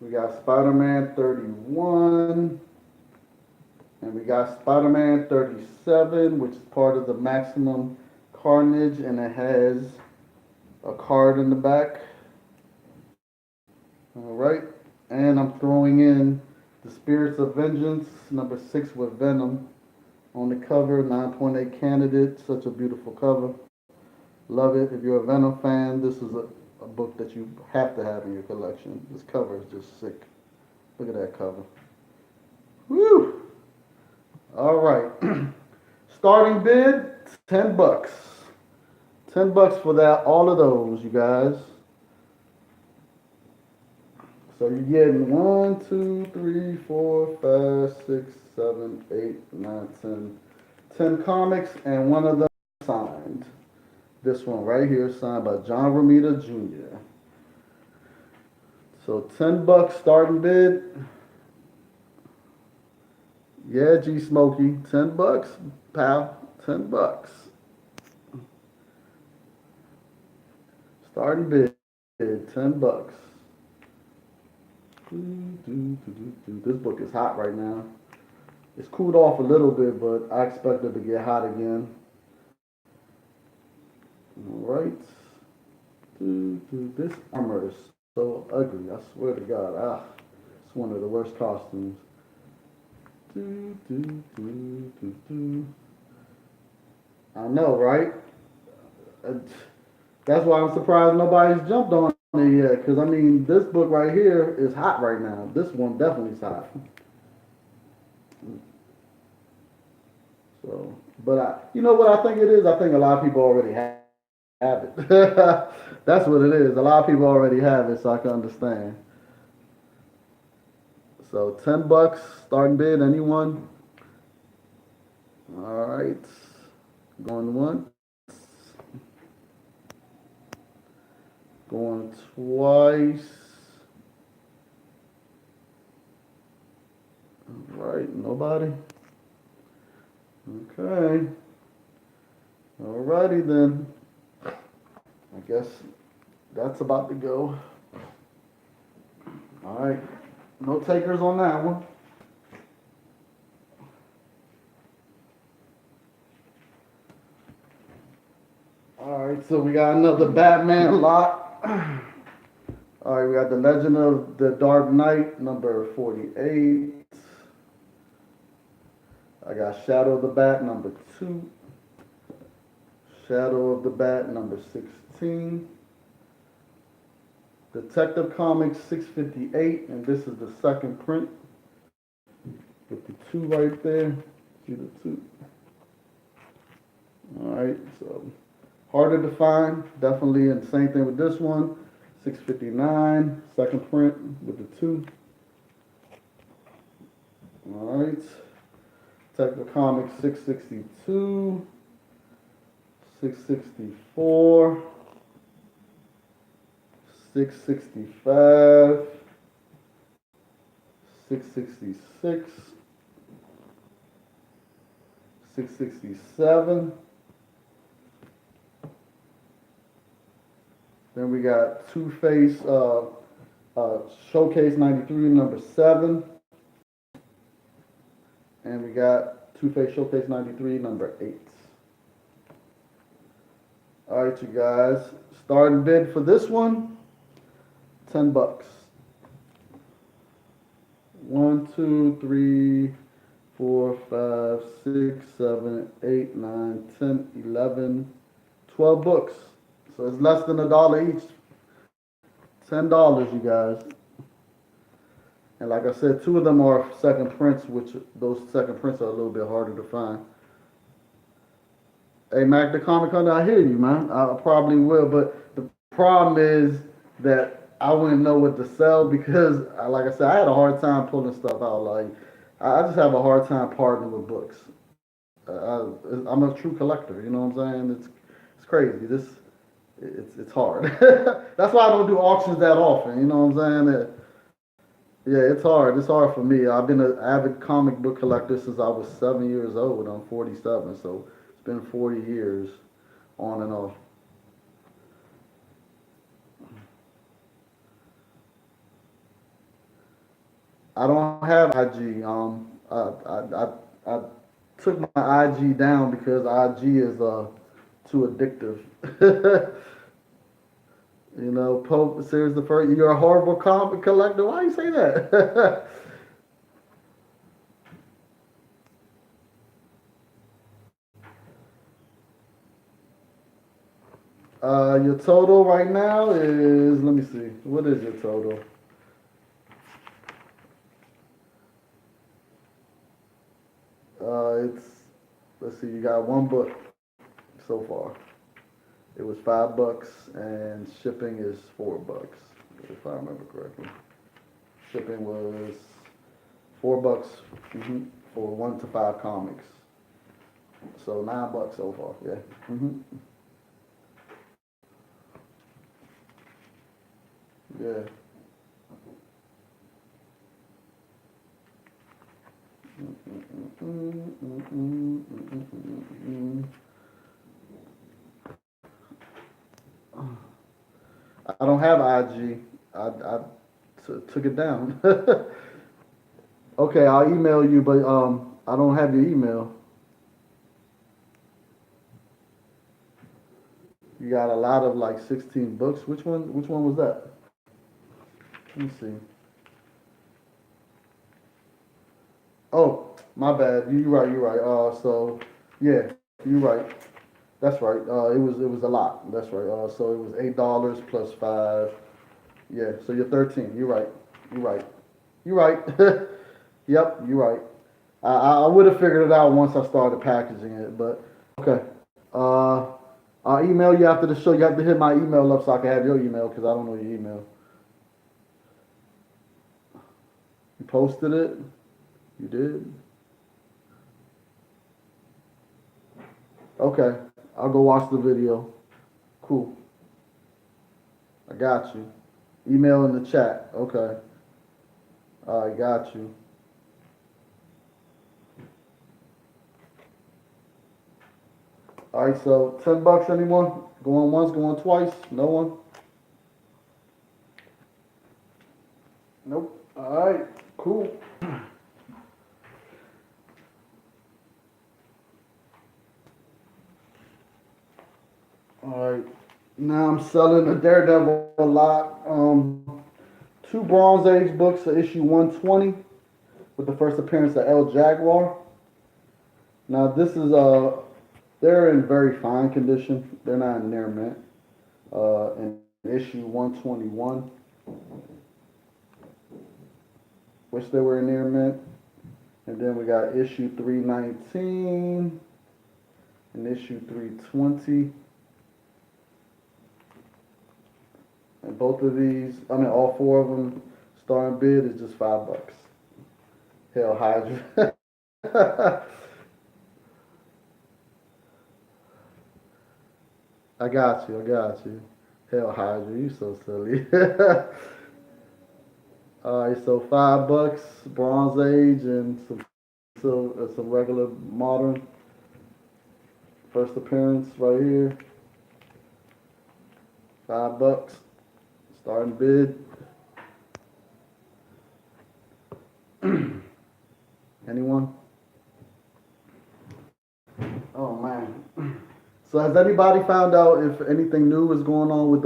We got Spider-Man 31. And we got Spider-Man 37, which is part of the Maximum Carnage, and it has a card in the back. All right. And I'm throwing in the Spirits of Vengeance, number 6 with Venom on the cover, 9.8 candidate. Such a beautiful cover. Love it. If you're a Venom fan, this is a book that you have to have in your collection. This cover is just sick. Look at that cover. Woo! All right. Starting bid, $10. $10 for that, all of those, you guys. So you're getting 1, 2, 3, 4, 5, 6, 7, 8, 9, 10. 10 comics, and one of them signed. This one right here, signed by John Romita Jr. So $10 starting bid. Yeah, G Smokey, $10, pal, $10. Starting bid, $10. This book is hot right now. It's cooled off a little bit, but I expect it to get hot again. All right. This armor is so ugly. I swear to God. It's one of the worst costumes. I know, right? That's why I'm surprised nobody's jumped on it yet. Because, I mean, this book right here is hot right now. This one definitely is hot. So, but you know what I think it is? I think a lot of people already have it. That's what it is. A lot of people already have it, so I can understand. So $10 starting bid. Anyone? All right. Going once. Going twice. All right. Nobody. Okay. All righty then. I guess that's about to go. All right. No takers on that one. All right, so we got another Batman lot. All right, we got The Legend of the Dark Knight, number 48. I got Shadow of the Bat, number 2. Shadow of the Bat, number 16. Detective Comics 658, and this is the second print. With the 2 right there. See the 2. All right, so harder to find, definitely, and same thing with this one. 659, second print with the 2. All right. Technical Comics 662, 664, 665, 666, 667. Then we got Two-Face Showcase 93, number 7. And we got Two-Face Showcase 93, number 8. All right, you guys. Starting bid for this one, $10. 1, 2, 3, 4, 5, 6, 7, 8, 9, 10, 11, 12 books. So it's less than $1 each. $10, you guys. And like I said, 2 of them are second prints, which those second prints are a little bit harder to find. Hey, Mac, the Comic Con, I hear you, man. I probably will, but the problem is that I wouldn't know what to sell because, like I said, I had a hard time pulling stuff out. Like, I just have a hard time partnering with books. I'm a true collector. You know what I'm saying? It's crazy. It's hard. That's why I don't do auctions that often. You know what I'm saying? Yeah, it's hard. It's hard for me. I've been an avid comic book collector since I was 7 years old. I'm 47, so it's been 40 years on and off. I don't have IG. I took my IG down because IG is too addictive. You know, Pope says the first, you're a horrible comic collector. Why you say that? Your total right now is, let me see, what is your total? It's, let's see, you got one book so far. It was $5 and shipping is $4, if I remember correctly. Shipping was $4 for 1 to 5 comics. So $9 so far, yeah. Yeah. I don't have IG. Took it down. Okay, I'll email you, but I don't have your email. You got a lot of like 16 books. Which one? Which one was that? Let me see. Oh, my bad. You right. You right. So yeah, you right. That's right. It was a lot. That's right. So it was $8 plus five. Yeah. So you're 13. You're right. You're right. You're right. Yep. You're right. I would have figured it out once I started packaging it, but okay. Uh, I'll email you after the show. You have to hit my email up so I can have your email because I don't know your email. You posted it. You did. Okay. I'll go watch the video. Cool. I got you. Email in the chat. Okay. I got you. All right. So $10. Anyone? Going once. Going twice. No one. Nope. All right. Cool. All right. Now I'm selling a Daredevil a lot. Two Bronze Age books, issue 120, with the first appearance of El Jaguar. Now this is they're in very fine condition. They're not in near mint. In issue 121, which they were in near mint, and then we got issue 319 and issue 320. And both of these, I mean, all four of them, starting bid is just $5. Hell Hydra. I got you. I got you. Hell Hydra, you so silly. All right, so $5, Bronze Age, and some regular modern first appearance right here. $5, starting bid. Anyone? Oh man. So has anybody found out if anything new is going on with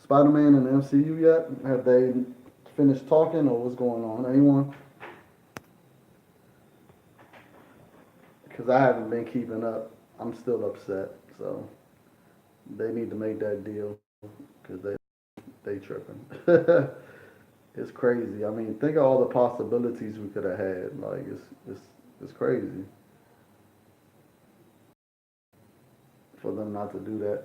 Spider-Man and the MCU yet? Have they finished talking or what's going on? Anyone? Because I haven't been keeping up. I'm still upset. So they need to make that deal because they tripping. It's crazy. I mean, think of all the possibilities we could have had. Like it's crazy for them not to do that.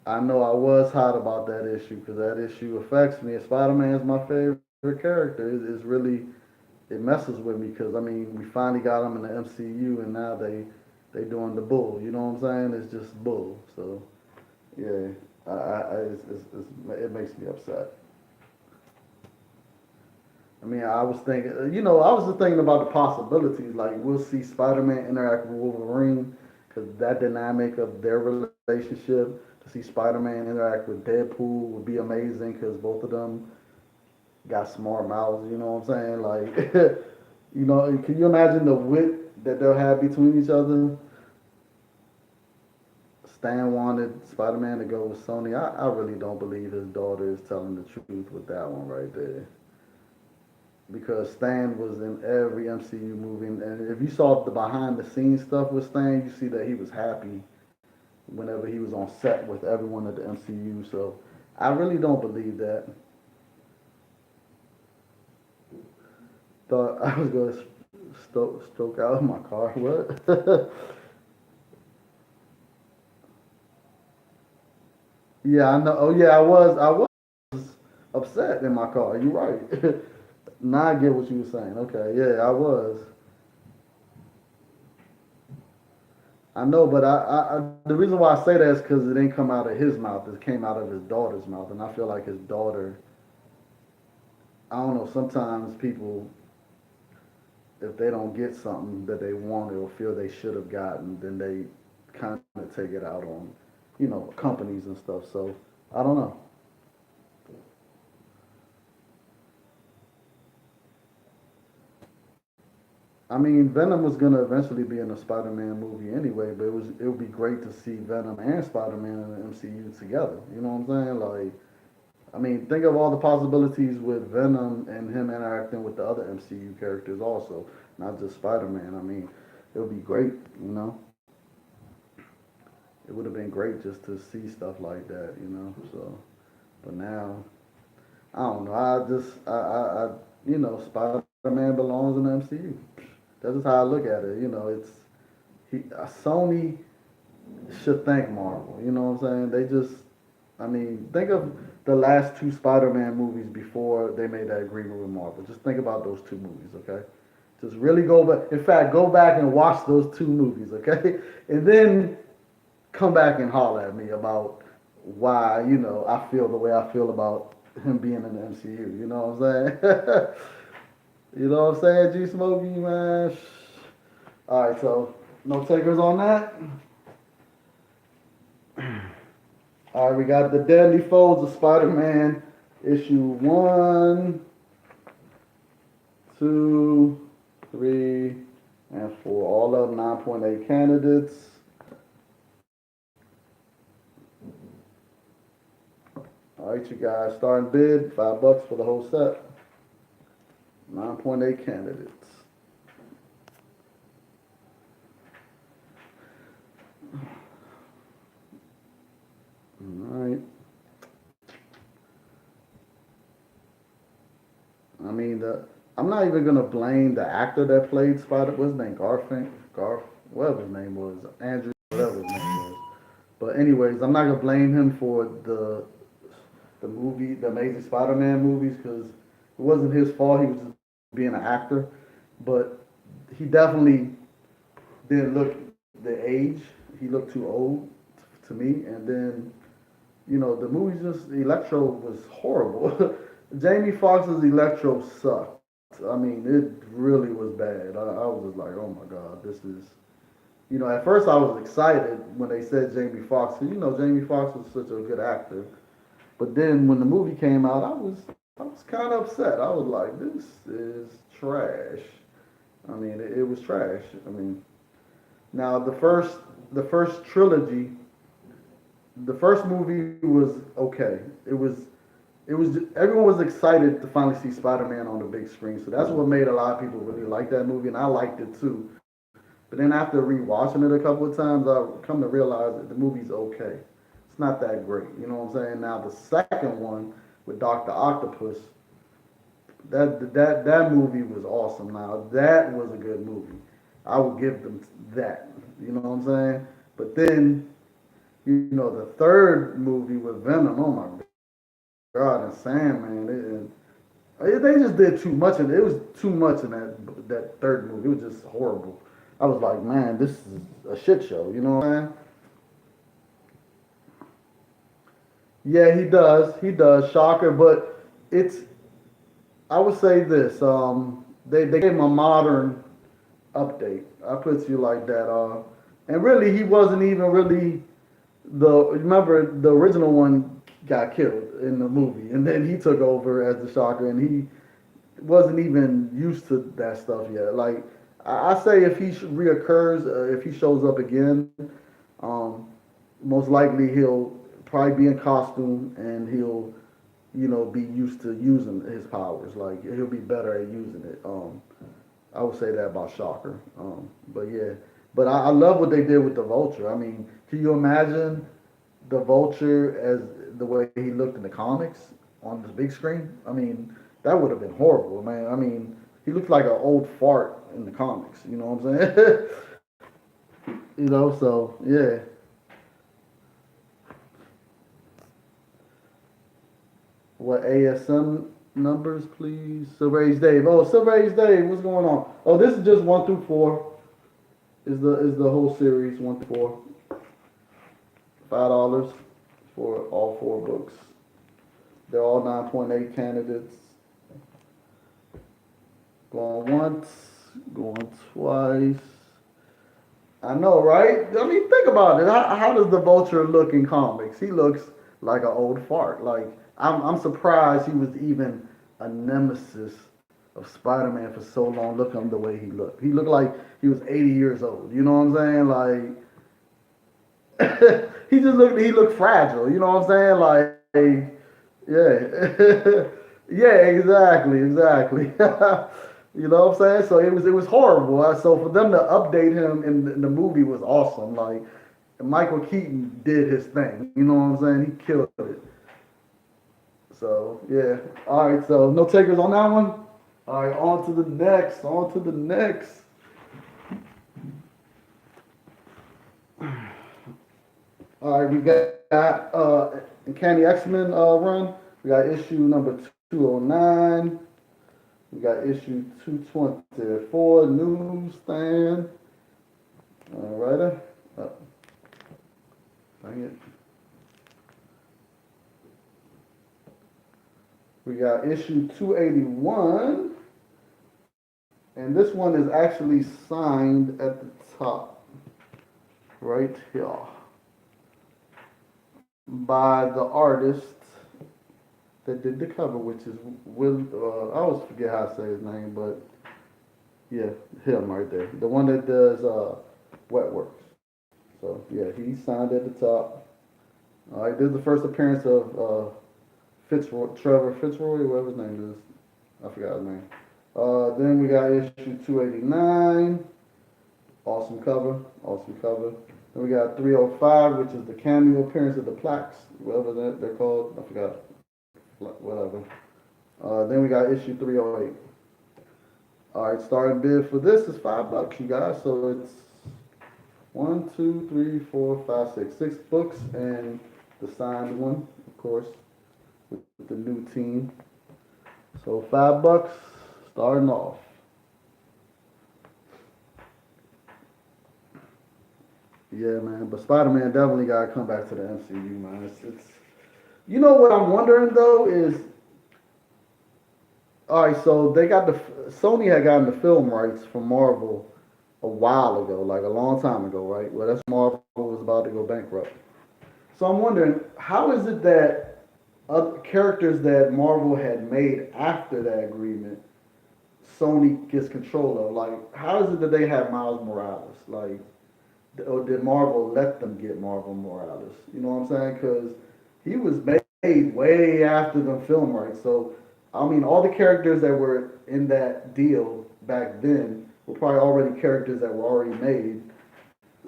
I know I was hot about that issue because that issue affects me. Spider-Man is my favorite character. It's really it messes with me because I mean we finally got him in the MCU and now they doing the bull. You know what I'm saying? It's just bull. So yeah, it makes me upset. I mean, I was thinking, I was just thinking about the possibilities. Like, we'll see Spider-Man interact with Wolverine, because that dynamic of their relationship. To see Spider-Man interact with Deadpool would be amazing, because both of them, got smart mouths. You know what I'm saying? Like, can you imagine the wit that they'll have between each other? Stan wanted Spider Man to go with Sony. I really don't believe his daughter is telling the truth with that one right there. Because Stan was in every MCU movie, and if you saw the behind the scenes stuff with Stan, you see that he was happy whenever he was on set with everyone at the MCU. So I really don't believe that. Thought I was gonna stroke out in my car. What? Yeah, I know. Oh yeah, I was upset in my car. You're right. Now I get what you were saying. Okay, yeah, I was. I know, but the reason why I say that is because it didn't come out of his mouth. It came out of his daughter's mouth, and I feel like his daughter. I don't know. Sometimes people, if they don't get something that they wanted or feel they should have gotten, then they kind of take it out on, companies and stuff. So I don't know. I mean, Venom was gonna eventually be in a Spider-Man movie anyway, but it would be great to see Venom and Spider-Man in the MCU together. You know what I'm saying? Like, I mean, think of all the possibilities with Venom and him interacting with the other MCU characters also, not just Spider-Man. I mean, it would be great. You know, it would have been great just to see stuff like that. So, but now I don't know. Spider-Man belongs in the MCU. That's just how I look at it. Sony should thank Marvel. You know what I'm saying? I mean, think of the last two Spider-Man movies before they made that agreement with Marvel. Just think about those two movies, okay? Just really go back. In fact, go back and watch those two movies, okay? And then come back and holler at me about why, I feel the way I feel about him being in the MCU. You know what I'm saying? You know what I'm saying, G Smokey, man? All right, so no takers on that. All right, we got the Deadly Foes of Spider-Man, issue 1, 2, 3, and 4. All of them 9.8 candidates. All right, you guys, starting bid, $5 for the whole set. 9.8 candidates. All right. I mean, I'm not even gonna blame the actor that played Spider. What's his name? Whatever his name was, Andrew, whatever his name was. But anyways, I'm not gonna blame him for the movie, the Amazing Spider-Man movies, because it wasn't his fault. He was just being an actor, but he definitely didn't look the age. He looked too old to me, and then the movie just Electro was horrible. Jamie Foxx's Electro sucked. I mean, it really was bad. I was just like, oh my god, this is. At first I was excited when they said Jamie Foxx. Jamie Foxx was such a good actor. But then when the movie came out, I was kind of upset. I was like, this is trash. I mean, it was trash. I mean, now the first trilogy, the first movie was okay. It was everyone was excited to finally see Spider-Man on the big screen. So that's what made a lot of people really like that movie, and I liked it too. But then after rewatching it a couple of times, I come to realize that the movie's okay. It's not that great. You know what I'm saying? Now the second one with Doctor Octopus, that movie was awesome. Now that was a good movie. I would give them that. You know what I'm saying? But then, the third movie with Venom. Oh my God, and Sandman. They just did too much in it. It was too much in that third movie. It was just horrible. I was like, man, this is a shit show. You know what I'm saying? Yeah, he does. He does. Shocker, but it's. I would say this. They gave him a modern update. I put you like that. And really, he wasn't even really. Remember the original one got killed in the movie, and then he took over as the Shocker, and he wasn't even used to that stuff yet. Like I say, if he reoccurs, if he shows up again, um, most likely he'll probably be in costume and he'll be used to using his powers. Like he'll be better at using it. I would say that about Shocker. But yeah, but I love what they did with the Vulture. I mean, can you imagine the Vulture as the way he looked in the comics on the big screen? I mean, that would have been horrible, man. I mean, he looked like an old fart in the comics. You know what I'm saying? So yeah. What ASM numbers, please? Silver Age Dave. Oh, Silver Age Dave, what's going on? Oh, this is just 1 through 4. Is the whole series 1 through 4? $5 for all 4 books. They're all 9.8 candidates. Going once, going twice. I know, right? I mean, think about it. How does the Vulture look in comics? He looks like an old fart. Like I'm surprised he was even a nemesis of Spider-Man for so long. Look at him the way he looked. He looked like he was 80 years old. You know what I'm saying? Like he looked fragile. You know what I'm saying? Like yeah, yeah, exactly. You know what I'm saying? So it was horrible. So for them to update him in the movie was awesome. Like Michael Keaton did his thing. You know what I'm saying? He killed it. So yeah. All right. So no takers on that one. All right. On to the next. On to the next. All right. We got Candy X-Men run. We got issue number 209. We got issue 224, newsstand. All right. Oh, dang it. We got issue 281. And this one is actually signed at the top. Right here. By the artist that did the cover, which is Will. I always forget how to say his name, but yeah, him right there. The one that does Wetworks. So yeah, he signed at the top. All right, this is the first appearance of Trevor Fitzroy, whatever his name is. I forgot his name. Then we got issue 289. Awesome cover. Awesome cover. Then we got 305, which is the cameo appearance of the plaques, whatever they're called. I forgot. Whatever. Then we got issue 308. All right, starting bid for this is $5, you guys. So it's 1, 2, 3, 4, 5, 6, 6 books, and the signed one, of course, with the new team. So $5 starting off. Yeah, man. But Spider-Man definitely got to come back to the MCU, man. It's you know what I'm wondering though is, all right. So they got Sony had gotten the film rights from Marvel a while ago, like a long time ago, right? Well, that's Marvel was about to go bankrupt. So I'm wondering, how is it that other characters that Marvel had made after that agreement, Sony gets control of? Like, how is it that they have Miles Morales? Like, or did Marvel let them get Marvel Morales? You know what I'm saying? Because he was made way after the film rights. So, I mean, all the characters that were in that deal back then were probably already characters that were already made.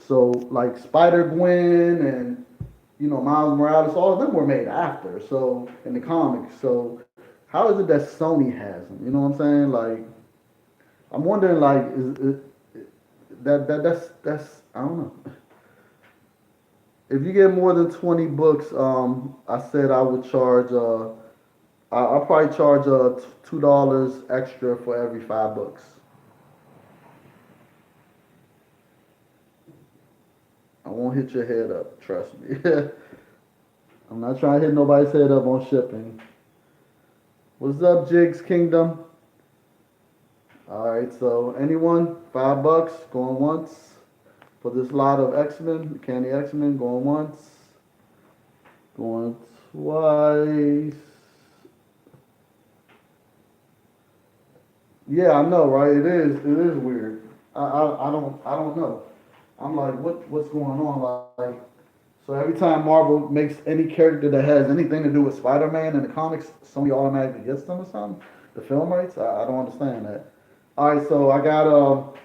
So, like Spider Gwen and Miles Morales, all of them were made after. So in the comics, so how is it that Sony has them? You know what I'm saying? Like, I'm wondering, like, that's I don't know. If you get more than 20 books, I said I would charge. I'll probably charge $2 extra for every 5 books. I won't hit your head up. Trust me. I'm not trying to hit nobody's head up on shipping. What's up, Jigs Kingdom? All right, so anyone, $5 going once for this lot of X-Men, Candy X-Men going once. Going twice. Yeah, I know, right? It is. It is weird. I don't know. I'm like, what's going on? Like, so every time Marvel makes any character that has anything to do with Spider-Man in the comics, Sony automatically gets them or something. The film rights. I don't understand that. All right, so I got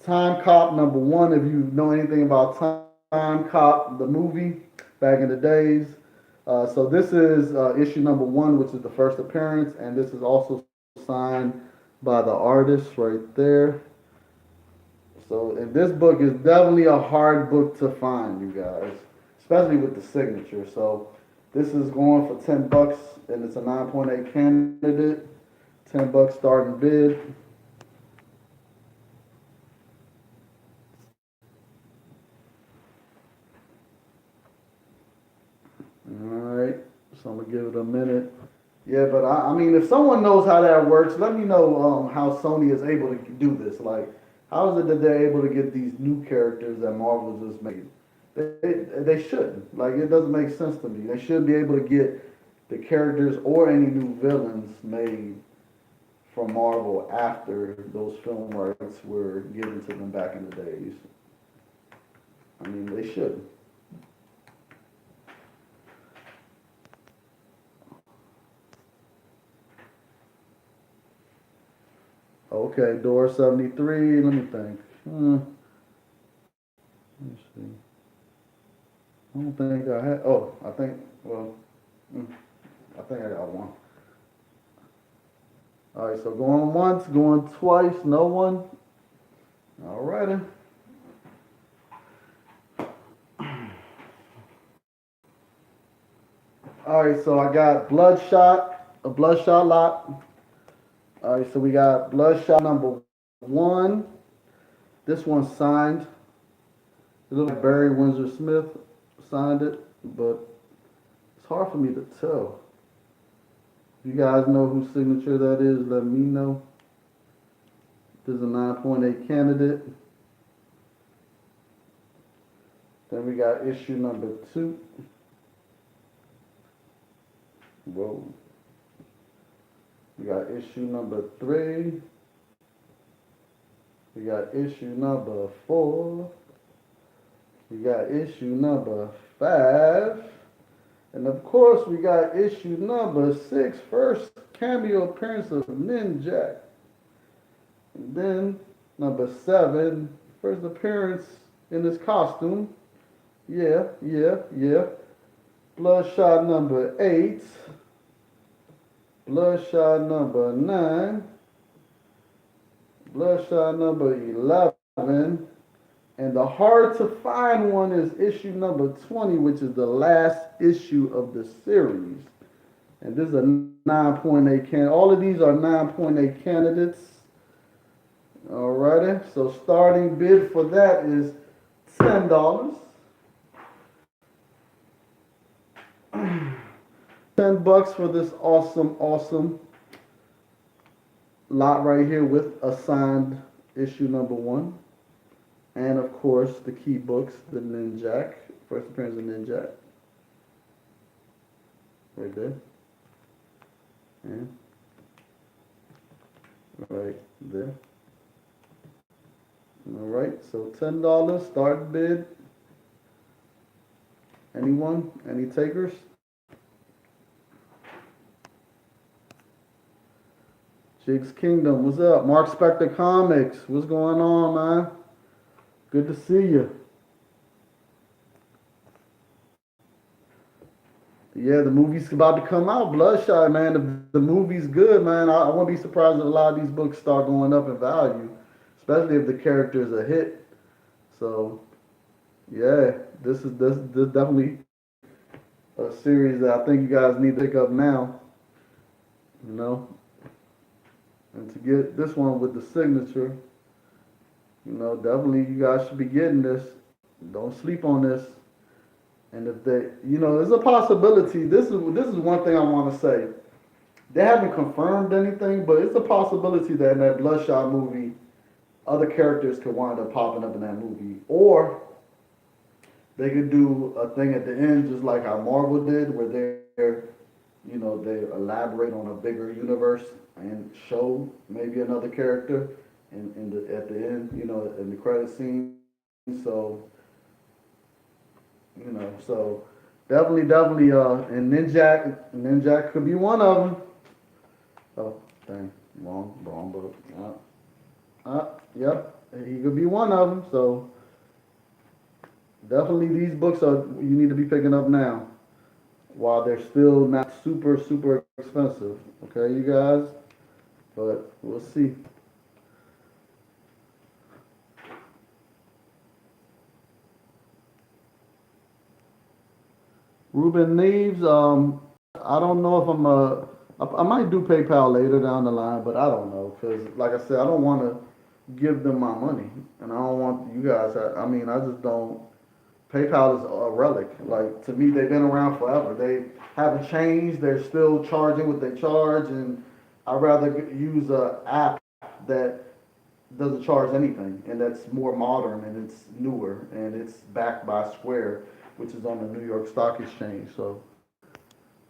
Time Cop #1. If you know anything about Time Cop, the movie back in the days. So this is issue #1, which is the first appearance, and this is also signed by the artist right there. So, and this book is definitely a hard book to find, you guys, especially with the signature. So, this is going for $10, and it's a 9.8 candidate. $10 starting bid. All right, so I'm gonna give it a minute. Yeah, but I mean, if someone knows how that works, let me know how Sony is able to do this. Like, how is it that they're able to get these new characters that Marvel just made? They shouldn't. Like, it doesn't make sense to me. They should be able to get the characters or any new villains made from Marvel after those film rights were given to them back in the days. I mean, they should. Okay, Door 73. Let me think. Let me see. I don't think I had. Oh, I think. Well, mm, I think I got one. All right, so going once, going twice, no one. All righty. All right, so I got Bloodshot, a Bloodshot lot. All right, so we got Bloodshot #1. This one's signed. It looks like Barry Windsor Smith signed it, but it's hard for me to tell. If you guys know whose signature that is, let me know. This is a 9.8 candidate. Then we got issue #2. Whoa. We got issue #3. We got issue #4. We got issue #5. And of course, we got issue #6, first cameo appearance of Ninjak. And then #7, first appearance in his costume. Yeah, yeah, yeah. Bloodshot #8. Bloodshot #9. Bloodshot #11. And the hard to find one is issue #20, which is the last issue of the series. And this is a 9.8 candidate. All of these are 9.8 candidates. Alrighty. So starting bid for that is $10. $10 for this awesome, awesome lot right here with assigned issue #1. And of course, the key books, the Ninjak, first appearance of Ninjak, right there, and right there. All right, so $10 start bid. Anyone? Any takers? Jigs Kingdom, what's up? Mark Spector Comics, what's going on, man? Good to see you. Yeah, the movie's about to come out. Bloodshot, man. The movie's good, man. I won't be surprised if a lot of these books start going up in value, especially if the character is a hit. So, yeah, this definitely a series that I think you guys need to pick up now. You know, and to get this one with the signature, definitely you guys should be getting this. Don't sleep on this. And if they, there's a possibility. This is one thing I want to say. They haven't confirmed anything, but it's a possibility that in that Bloodshot movie, other characters could wind up popping up in that movie, or They could do a thing at the end, just like how Marvel did, where they elaborate on a bigger universe and show maybe another character at the end, in the credit scene. So, so definitely, and Ninjak could be one of them. Oh, dang, wrong book. Yep, he could be one of them. So definitely, these books are you need to be picking up now while they're still not super expensive. Okay, you guys, but we'll see. Ruben Neves, I don't know if I might do PayPal later down the line, but I don't know because, like I said, I don't want to give them my money, and I don't want you guys. I mean, I just don't. PayPal is a relic. Like to me, they've been around forever. They haven't changed. They're still charging what they charge, and I'd rather use a app that doesn't charge anything, and that's more modern and it's newer and it's backed by Square, which is on the New York Stock Exchange. So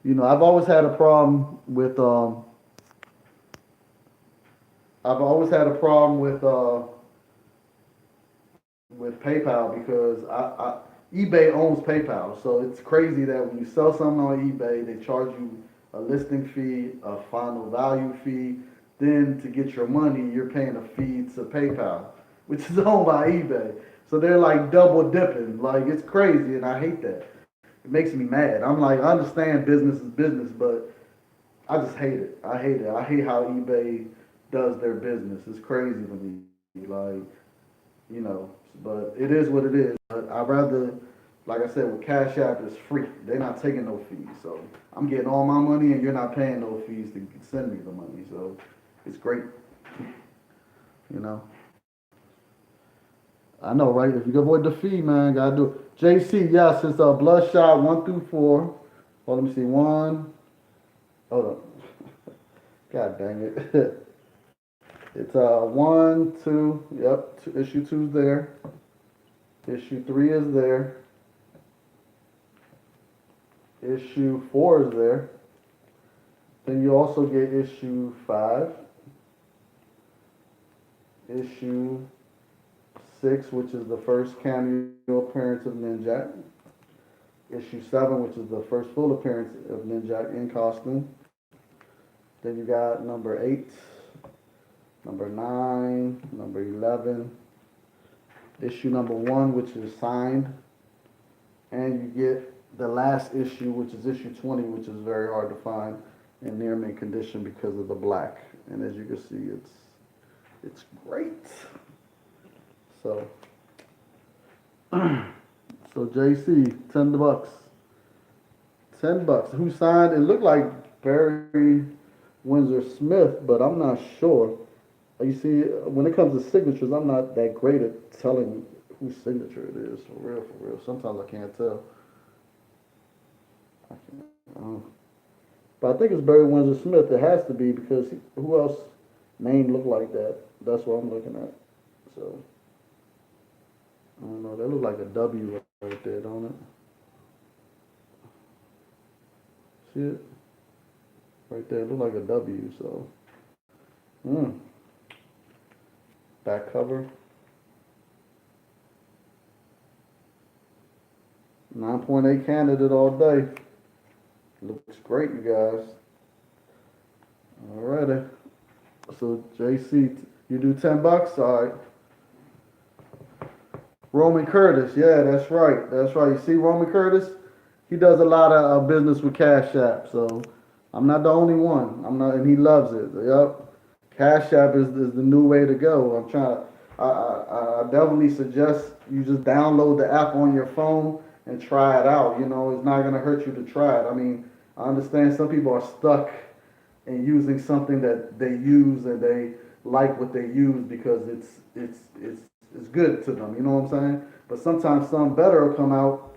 I've always had a problem with I've always had a problem with PayPal because eBay owns PayPal, so it's crazy that when you sell something on eBay, they charge you a listing fee, a final value fee. Then to get your money, you're paying a fee to PayPal, which is owned by eBay. So they're like double dipping. Like it's crazy, and I hate that. It makes me mad. I'm like, I understand business is business, but I just hate it. I hate it. I hate how eBay does their business. It's crazy to me. Like, you know, but it is what it is. But I'd rather, like I said, with Cash App, it's free. They're not taking no fees. So I'm getting all my money and you're not paying no fees to send me the money. So it's great, you know. I know, right? If you can avoid the fee, man, gotta do it. JC, yes, it's a bloodshot 1 through 4. Well, let me see. One. Hold on. God dang it. It's 1, 2. Yep. Issue 2's there. Issue 3 is there. Issue 4 is there. Then you also get issue 5. Issue 6, which is the first cameo appearance of Ninjak. Issue 7, which is the first full appearance of Ninjak in costume. Then you got number 8, number 9, number 11, issue number 1, which is signed, and you get the last issue, which is issue 20, which is very hard to find in near mint condition because of the black. And as you can see, it's great. So, so JC, $10. $10. Who signed? It looked like Barry Windsor Smith, but I'm not sure. You see, when it comes to signatures, I'm not that great at telling whose signature it is. For real, for real. Sometimes I can't tell. I can't, but I think it's Barry Windsor Smith. It has to be because who else name look like that? That's what I'm looking at. So I don't know. That look like a W right there, don't it? See it right there? It look like a W. So, back cover. 9.8 candidate all day. Looks great, you guys. Alrighty. So JC, you do $10? All right. Roman Curtis, yeah, that's right. That's right. You see Roman Curtis? He does a lot of business with Cash App, so I'm not the only one. I'm not, and he loves it. Yep. Cash App is the new way to go. I'm trying to. I definitely suggest you just download the app on your phone and try it out. It's not gonna hurt you to try it. I mean, I understand some people are stuck in using something that they use and they like what they use because it's good to them. You know what I'm saying? But sometimes something better will come out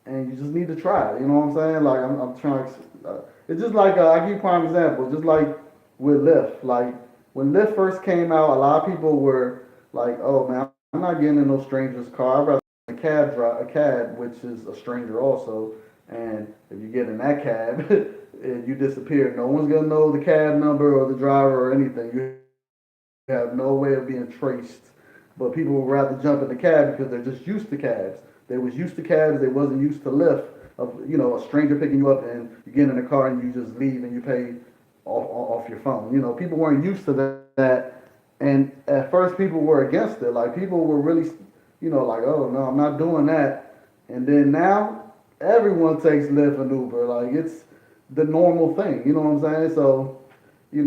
and you just need to try it. You know what I'm saying? Like I'm trying. It's just like I give you a prime example. Just like with Lyft. Like when Lyft first came out, a lot of people were like, "Oh man, I'm not getting in no stranger's car. I'd rather a cab, which is a stranger also, and if you get in that cab and you disappear, no one's gonna know the cab number or the driver or anything. You have no way of being traced. But people would rather jump in the cab because they're just used to cabs. They was used to cabs. They wasn't used to Lyft of a stranger picking you up and you get in the car and you just leave and you pay off your phone. People weren't used to that, and at first people were against it. Like people were really, like, oh no, I'm not doing that. And then now everyone takes Lyft and Uber. Like it's the normal thing. You know what I'm saying? So you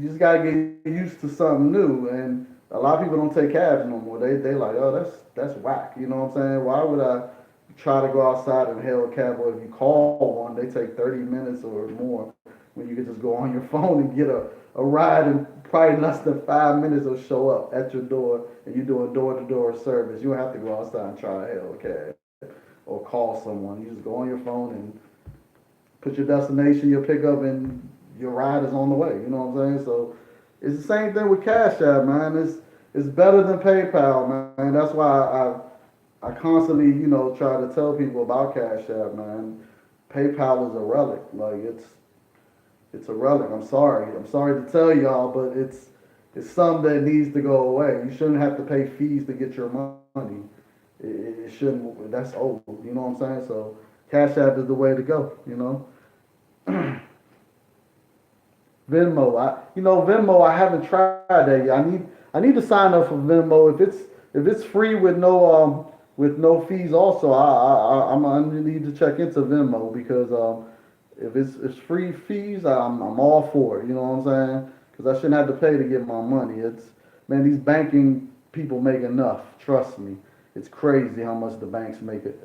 just gotta get used to something new. And a lot of people don't take cabs no more. They like, oh, that's whack. You know what I'm saying? Why would I try to go outside and hail a cab? Or if you call one, they take 30 minutes or more when you can just go on your phone and get a ride in probably less than 5 minutes will show up at your door and you're doing door-to-door service. You don't have to go outside and try to hail a cab or call someone. You just go on your phone and put your destination, your pickup, and your ride is on the way. You know what I'm saying? So it's the same thing with Cash App, man. It's better than PayPal, man. That's why I constantly, try to tell people about Cash App, man. PayPal is a relic. Like it's a relic. I'm sorry. I'm sorry to tell y'all, but it's something that needs to go away. You shouldn't have to pay fees to get your money. It shouldn't. That's old. You know what I'm saying? So Cash App is the way to go. Venmo. I haven't tried that yet. I need to sign up for Venmo. If it's free with no fees. Also, I'm gonna need to check into Venmo because if it's free fees, I'm all for it. You know what I'm saying? Because I shouldn't have to pay to get my money. Man, these banking people make enough. Trust me, it's crazy how much the banks make it.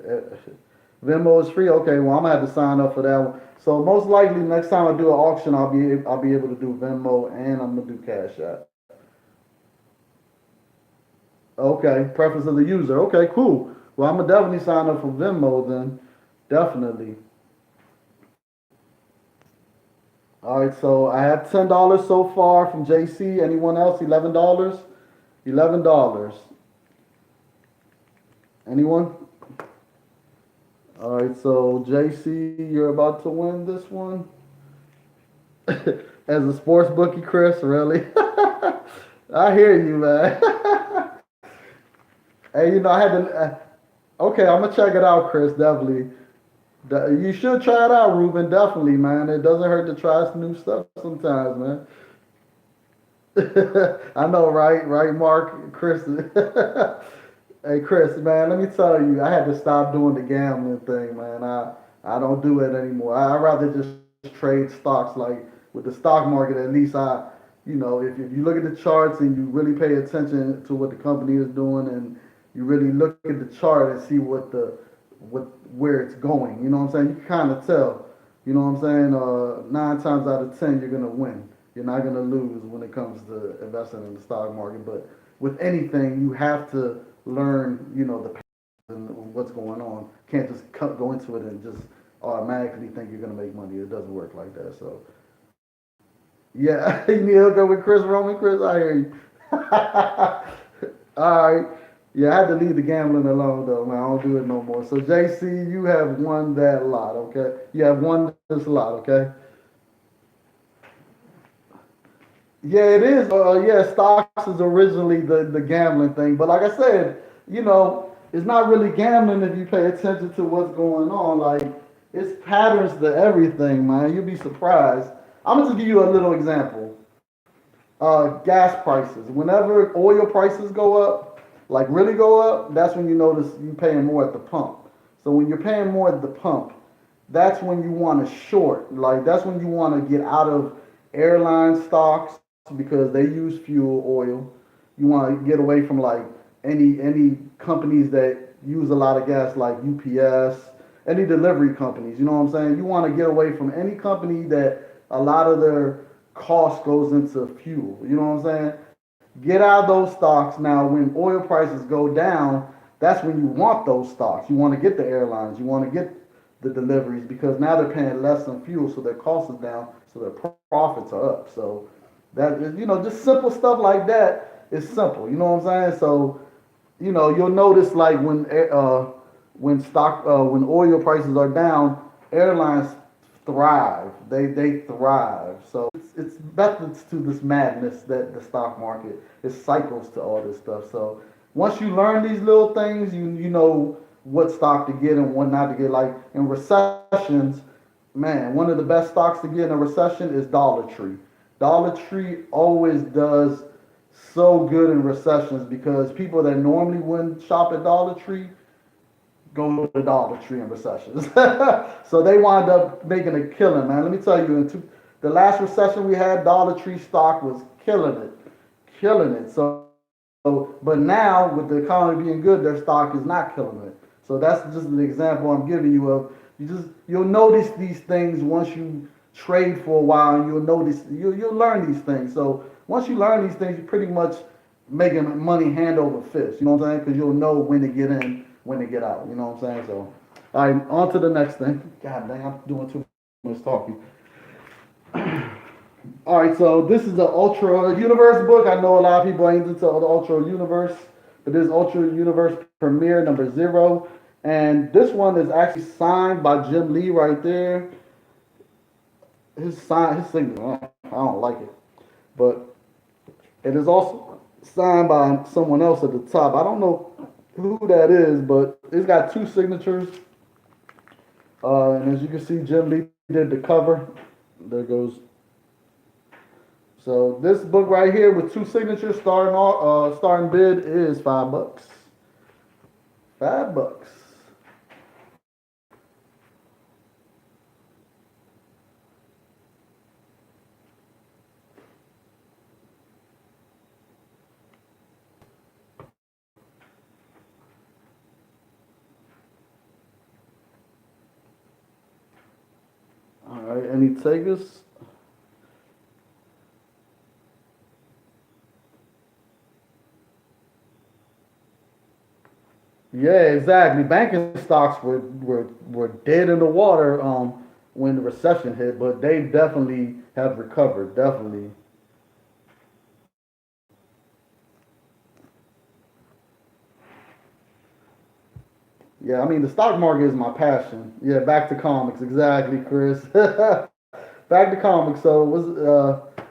Venmo is free. Okay, well I'm gonna have to sign up for that one. So most likely next time I do an auction, I'll be able to do Venmo and I'm gonna do Cash App. Okay, preference of the user. Okay, cool. Well, I'm gonna definitely sign up for Venmo then. Definitely. All right, so I have $10 so far from JC. Anyone else? $11. $11. Anyone? All right, so JC, you're about to win this one. As a sports bookie, Chris, really? I hear you, man. Hey, I had to. Okay, I'm gonna check it out, Chris. Definitely. You should try it out, Ruben. Definitely, man. It doesn't hurt to try some new stuff sometimes, man. I know, right? Right, Mark, Chris. Hey, Chris, man. Let me tell you, I had to stop doing the gambling thing, man. I don't do it anymore. I rather just trade stocks. Like with the stock market, at least if you look at the charts and you really pay attention to what the company is doing and you really look at the chart and see where it's going. You know what I'm saying? You can kind of tell. You know what I'm saying? 9 times out of 10, you're gonna win. You're not gonna lose when it comes to investing in the stock market. But with anything, you have to learn, the patterns and what's going on. Can't just go into it and just automatically think you're gonna make money. It doesn't work like that. So yeah, you need to hook up with Chris Roman. Chris, I hear you. All right. Yeah, I had to leave the gambling alone though, man. I don't do it no more. So JC, you have won that lot, okay? You have won this lot, okay? Yeah, it is. Yeah, stocks is originally the gambling thing, but like I said, it's not really gambling if you pay attention to what's going on. Like it's patterns to everything, man. You'll be surprised. I'm gonna just give you a little example. Gas prices. Whenever oil prices go up, like really go up, that's when you notice you're paying more at the pump. So when you're paying more at the pump, that's when you want to short. Like that's when you want to get out of airline stocks because they use fuel oil. You want to get away from like any companies that use a lot of gas like UPS, any delivery companies. You know what I'm saying? You want to get away from any company that a lot of their cost goes into fuel. You know what I'm saying? Get out of those stocks now. When oil prices go down, that's when you want those stocks. You want to get the airlines. You want to get the deliveries because now they're paying less on fuel, so their cost is down, so their profits are up. So that just simple stuff like that is simple. You know what I'm saying? So you'll notice like when oil prices are down, airlines thrive. They thrive. So it's methods to this madness that the stock market. It's cycles to all this stuff. So once you learn these little things, you know what stock to get and what not to get. Like in recessions, man, one of the best stocks to get in a recession is Dollar Tree. Dollar Tree always does so good in recessions because people that normally wouldn't shop at Dollar Tree go to Dollar Tree in recessions. So they wind up making a killing, man. Let me tell you, the last recession we had, Dollar Tree stock was killing it, killing it. But now with the economy being good, their stock is not killing it. So that's just an example I'm giving you of you'll notice these things once you trade for a while, and you'll learn these things. So once you learn these things, you pretty much making money hand over fist. You know what I'm saying? Because you'll know when to get in, when to get out. You know what I'm saying? So, all right, on to the next thing. God dang, I'm doing too much talking. All right, so this is the Ultra Universe book. I know a lot of people ain't into the Ultra Universe, but this is Ultra Universe Premiere number 0. And this one is actually signed by Jim Lee right there. His signature, I don't like it. But it is also signed by someone else at the top. I don't know who that is, but it's got two signatures. And as you can see, Jim Lee did the cover. There goes. So this book right here with two signatures, starting bid is $5. $5. All right, any takers? Yeah, exactly. Banking stocks were dead in the water when the recession hit, but they definitely have recovered. Definitely. Yeah, I mean the stock market is my passion. Yeah, back to comics. Exactly, Chris. Back to comics. So it was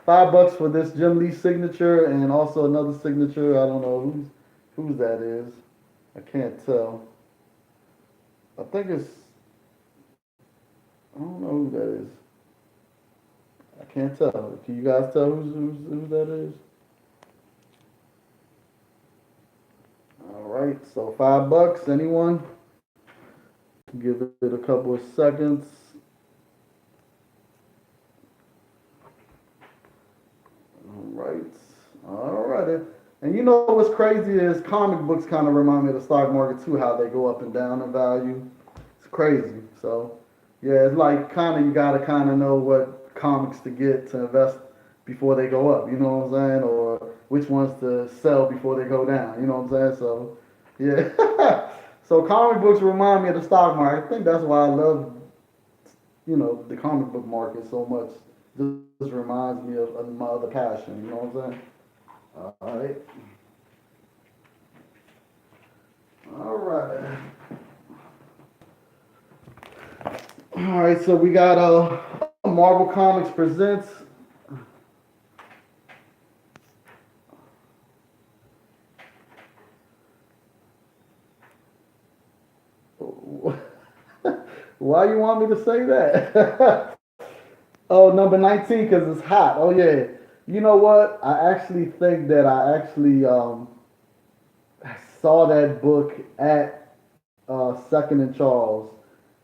$5 for this Jim Lee signature and also another signature. I don't know whose that is. I can't tell. I think it's I don't know who that is. I can't tell. Can you guys tell who that is? All right, so $5. Anyone? Give it a couple of seconds. All right. All right. And you know what's crazy is comic books kind of remind me of the stock market too, how they go up and down in value. It's crazy. So, yeah, it's like kind of you got to kind of know what comics to get to invest before they go up. You know what I'm saying? Or which ones to sell before they go down. You know what I'm saying? So, yeah. So comic books remind me of the stock market. I think that's why I love the comic book market so much. Just reminds me of my other passion. You know what I'm saying? All right, all right, all right. So we got Marvel Comics presents. Why you want me to say that? Oh, number 19 because it's hot. Oh yeah. You know what? I actually think that I actually saw that book at Second and Charles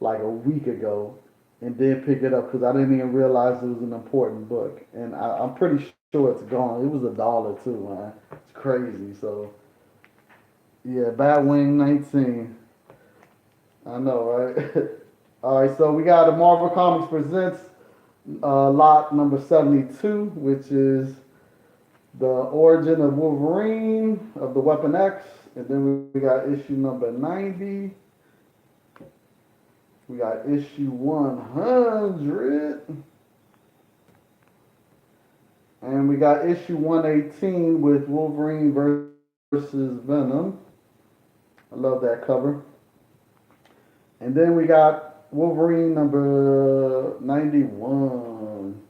like a week ago, and then pick it up because I didn't even realize it was an important book, and I'm pretty sure it's gone. It was $1 too, man. It's crazy. So yeah, Batwing 19. I know, right? All right, so we got a Marvel Comics presents lot number 72, which is the origin of Wolverine of the Weapon X, and then we got issue number 90. We got issue 100. And we got issue 118 with Wolverine versus Venom. I love that cover. And then we got Wolverine number 91.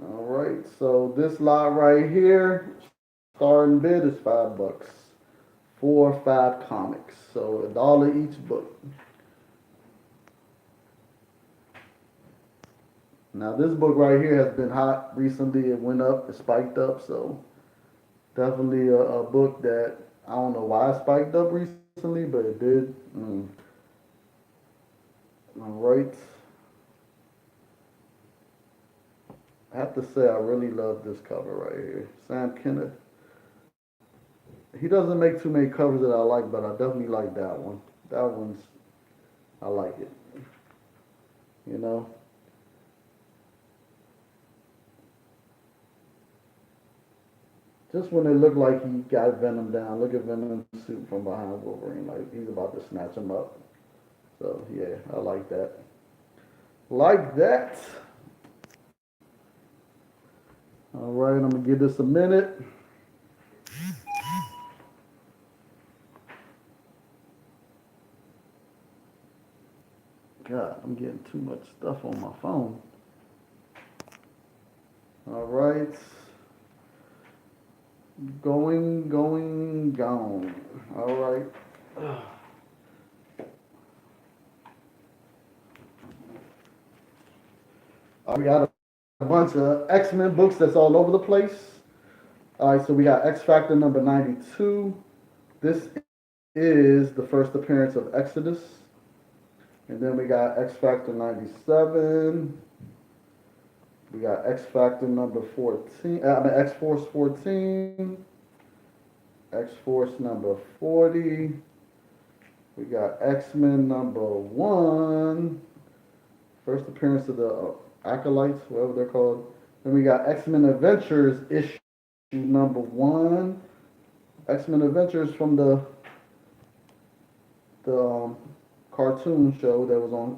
All right, so this lot right here, starting bid is $5. 4 or 5 comics, so $1 each book. Now this book right here has been hot recently. It went up, it spiked up, so definitely a book that I don't know why it spiked up recently, but it did. All right. I have to say I really love this cover right here. Sam Kenneth. He doesn't make too many covers that I like, but I definitely like that one. That one's, I like it. You know. Just when it looked like he got Venom down, look at Venom's suit from behind Wolverine, like he's about to snatch him up. So yeah, I like that. Like that. All right, I'm gonna give this a minute. God, I'm getting too much stuff on my phone. All right. Gone. All right. We got a bunch of X-Men books that's all over the place. All right, so we got X Factor number 92. This is the first appearance of Exodus. And then we got X Factor 97. We got X Factor number 14. X Force 14. X Force number 40. We got X-Men number 1. First appearance of the Acolytes, whatever they're called. Then we got X-Men Adventures issue number 1. X-Men Adventures from the cartoon show that was on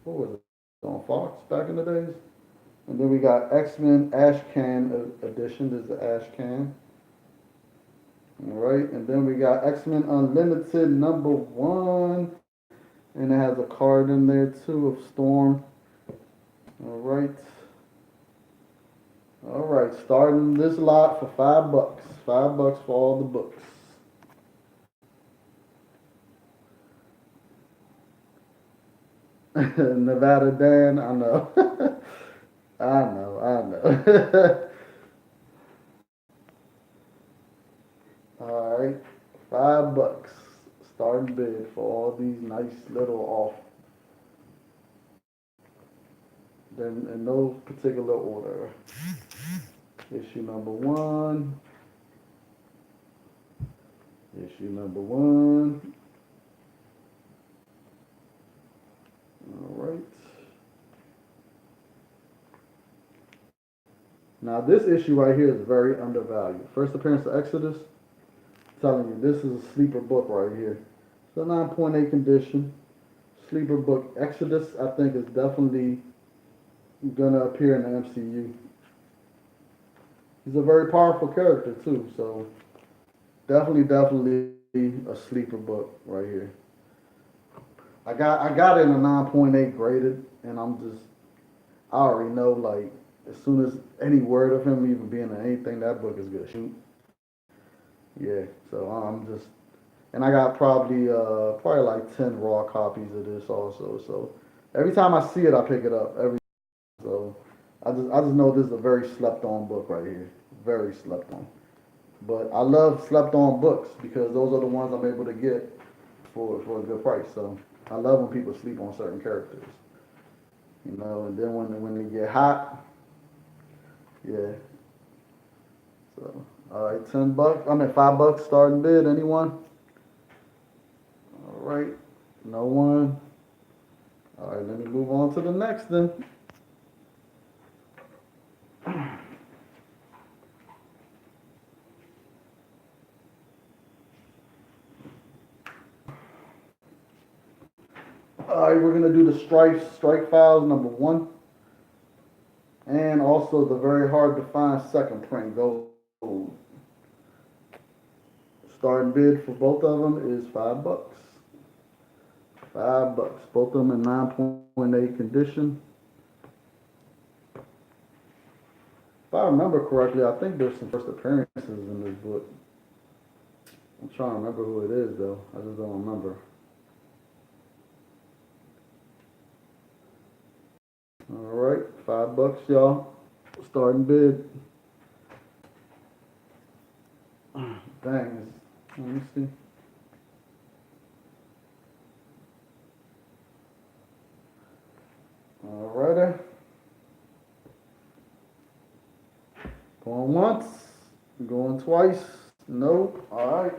what was it, on Fox back in the days. And then we got X-Men Ashcan edition. This is the Ashcan. All right, and then we got X-Men Unlimited number 1, and it has a card in there too of Storm. All right. All right, starting this lot for $5. $5 for all the books. Nevada Dan, I know. I know. All right, $5. Starting bid for all these nice little off. Then in no particular order. Issue number 1. Issue number 1. All right. Now this issue right here is very undervalued. First appearance of Exodus. I'm telling you, this is a sleeper book right here. It's a 9.8 condition. Sleeper book. Exodus, I think, is definitely gonna appear in the MCU. He's a very powerful character too, so definitely a sleeper book right here. I got it in a 9.8 graded, and I already know, like, as soon as any word of him even being in anything, that book is gonna shoot. Yeah, so and I got probably like 10 raw copies of this also. So every time I see it, I pick it up. So I just know this is a very slept on book right here, very slept on. But I love slept on books because those are the ones I'm able to get for a good price. So I love when people sleep on certain characters, And then when they get hot, yeah. So all right, $10. $5 starting bid. Anyone? All right, no one. All right, let me move on to the next then. All right, we're gonna do the strike files number 1, and also the very hard to find second print gold. Starting bid for both of them is $5. $5. Both of them in 9.8 condition. If I remember correctly, I think there's some first appearances in this book. I'm trying to remember who it is though. I just don't remember. Alright, $5, y'all. Starting bid. Dang, let me see. Alrighty. Going once, going twice. Nope. Alright.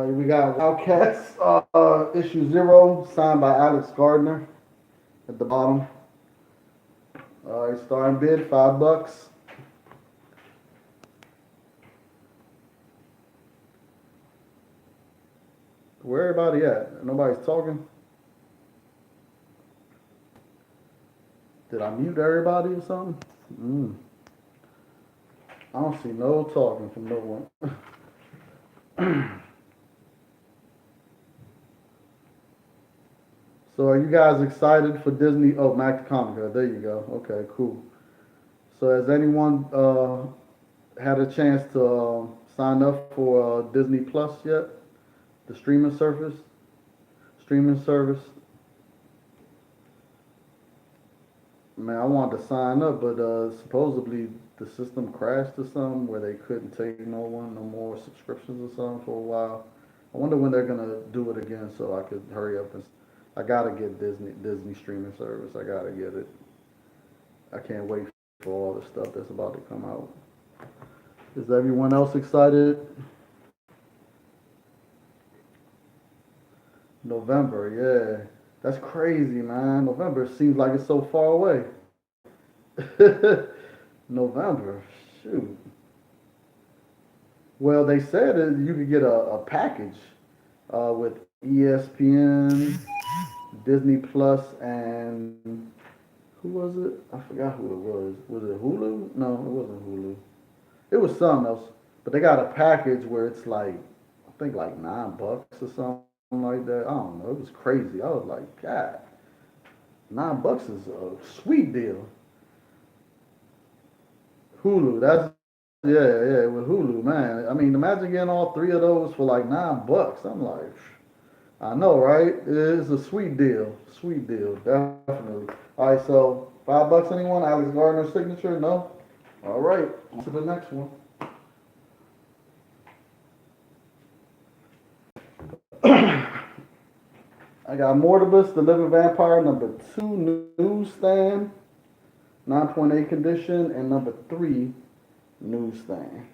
We got Wildcats, issue 0, signed by Alex Gardner at the bottom. Starting bid, $5. Where everybody at? Nobody's talking? Did I mute everybody or something? I don't see no talking from no one. So are you guys excited for Disney? Oh, Mac the Comic. There you go. Okay, cool. So has anyone had a chance to sign up for Disney Plus yet? The streaming service? Man, I wanted to sign up, but supposedly the system crashed or something where they couldn't take no more subscriptions or something for a while. I wonder when they're gonna do it again so I could hurry up and. I gotta get Disney streaming service. I gotta get it. I can't wait for all the stuff that's about to come out. Is everyone else excited? November, yeah. That's crazy, man. November seems like it's so far away. November, shoot. Well, they said that you could get a package with ESPN, Disney Plus, and who was it? I forgot who it was. Was it Hulu? No, it wasn't Hulu. It was something else. But they got a package where it's like, I think like $9 or something like that. I don't know. It was crazy. I was like, God, $9 is a sweet deal. Hulu, that's yeah, with Hulu, man. I mean, imagine getting all three of those for like $9. I'm like, I know, right? It is a sweet deal. Sweet deal, definitely. All right, so $5 anyone? Alex Gardner signature? No? All right, on to the next one. I got Mortibus, the Living Vampire, number 2, newsstand, 9.8 condition, and number 3, newsstand.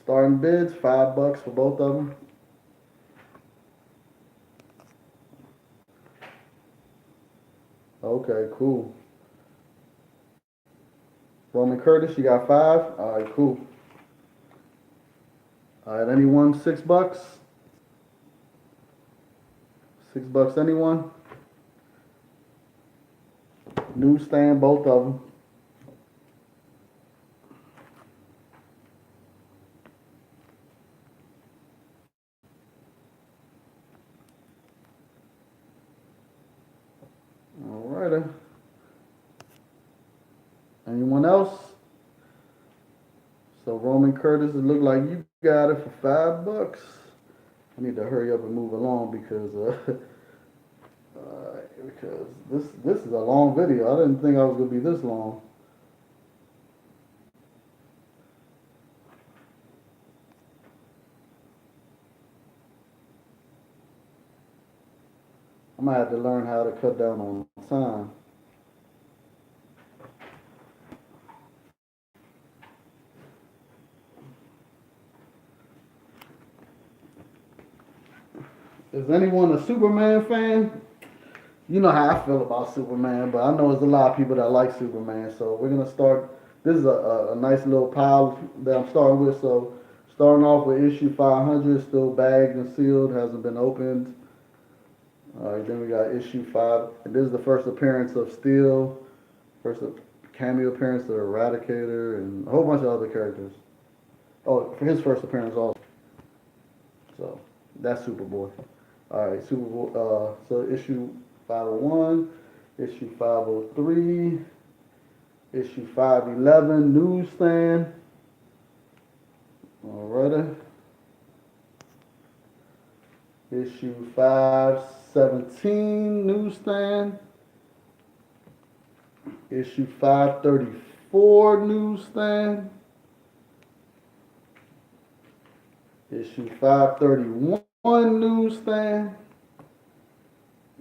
Starting bids, $5 for both of them. Okay, cool. Roman Curtis, you got 5? All right, cool. All right, anyone? $6? $6 anyone? Newsstand, both of them. All righty. Anyone else? So Roman Curtis, it looked like you got it for $5. I need to hurry up and move along because this is a long video. I didn't think I was gonna be this long. I might have to learn how to cut down on time. Is anyone a Superman fan? You know how I feel about Superman, but I know there's a lot of people that like Superman. So we're gonna start. This is a nice little pile that I'm starting with. So starting off with issue 500, still bagged and sealed, hasn't been opened. All right, then we got issue 5, and this is the first appearance of Steel, First cameo appearance of Eradicator and a whole bunch of other characters. Oh, for his first appearance also. So that's Superboy. All right, Superboy. So issue 501, issue 503, issue 511, newsstand. Alrighty. Issue 517, newsstand. Issue 534, newsstand. Issue 531, newsstand.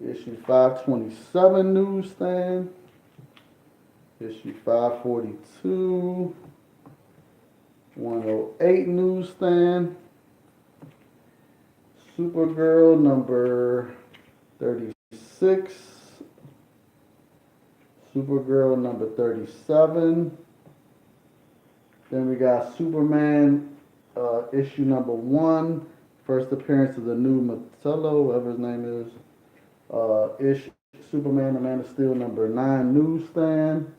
Issue 527, newsstand. Issue 542, 108, newsstand. Supergirl number 36. Supergirl number 37. Then we got Superman issue number 1. First appearance of the new Metallo, whatever his name is. Issue Superman the Man of Steel number 9, newsstand.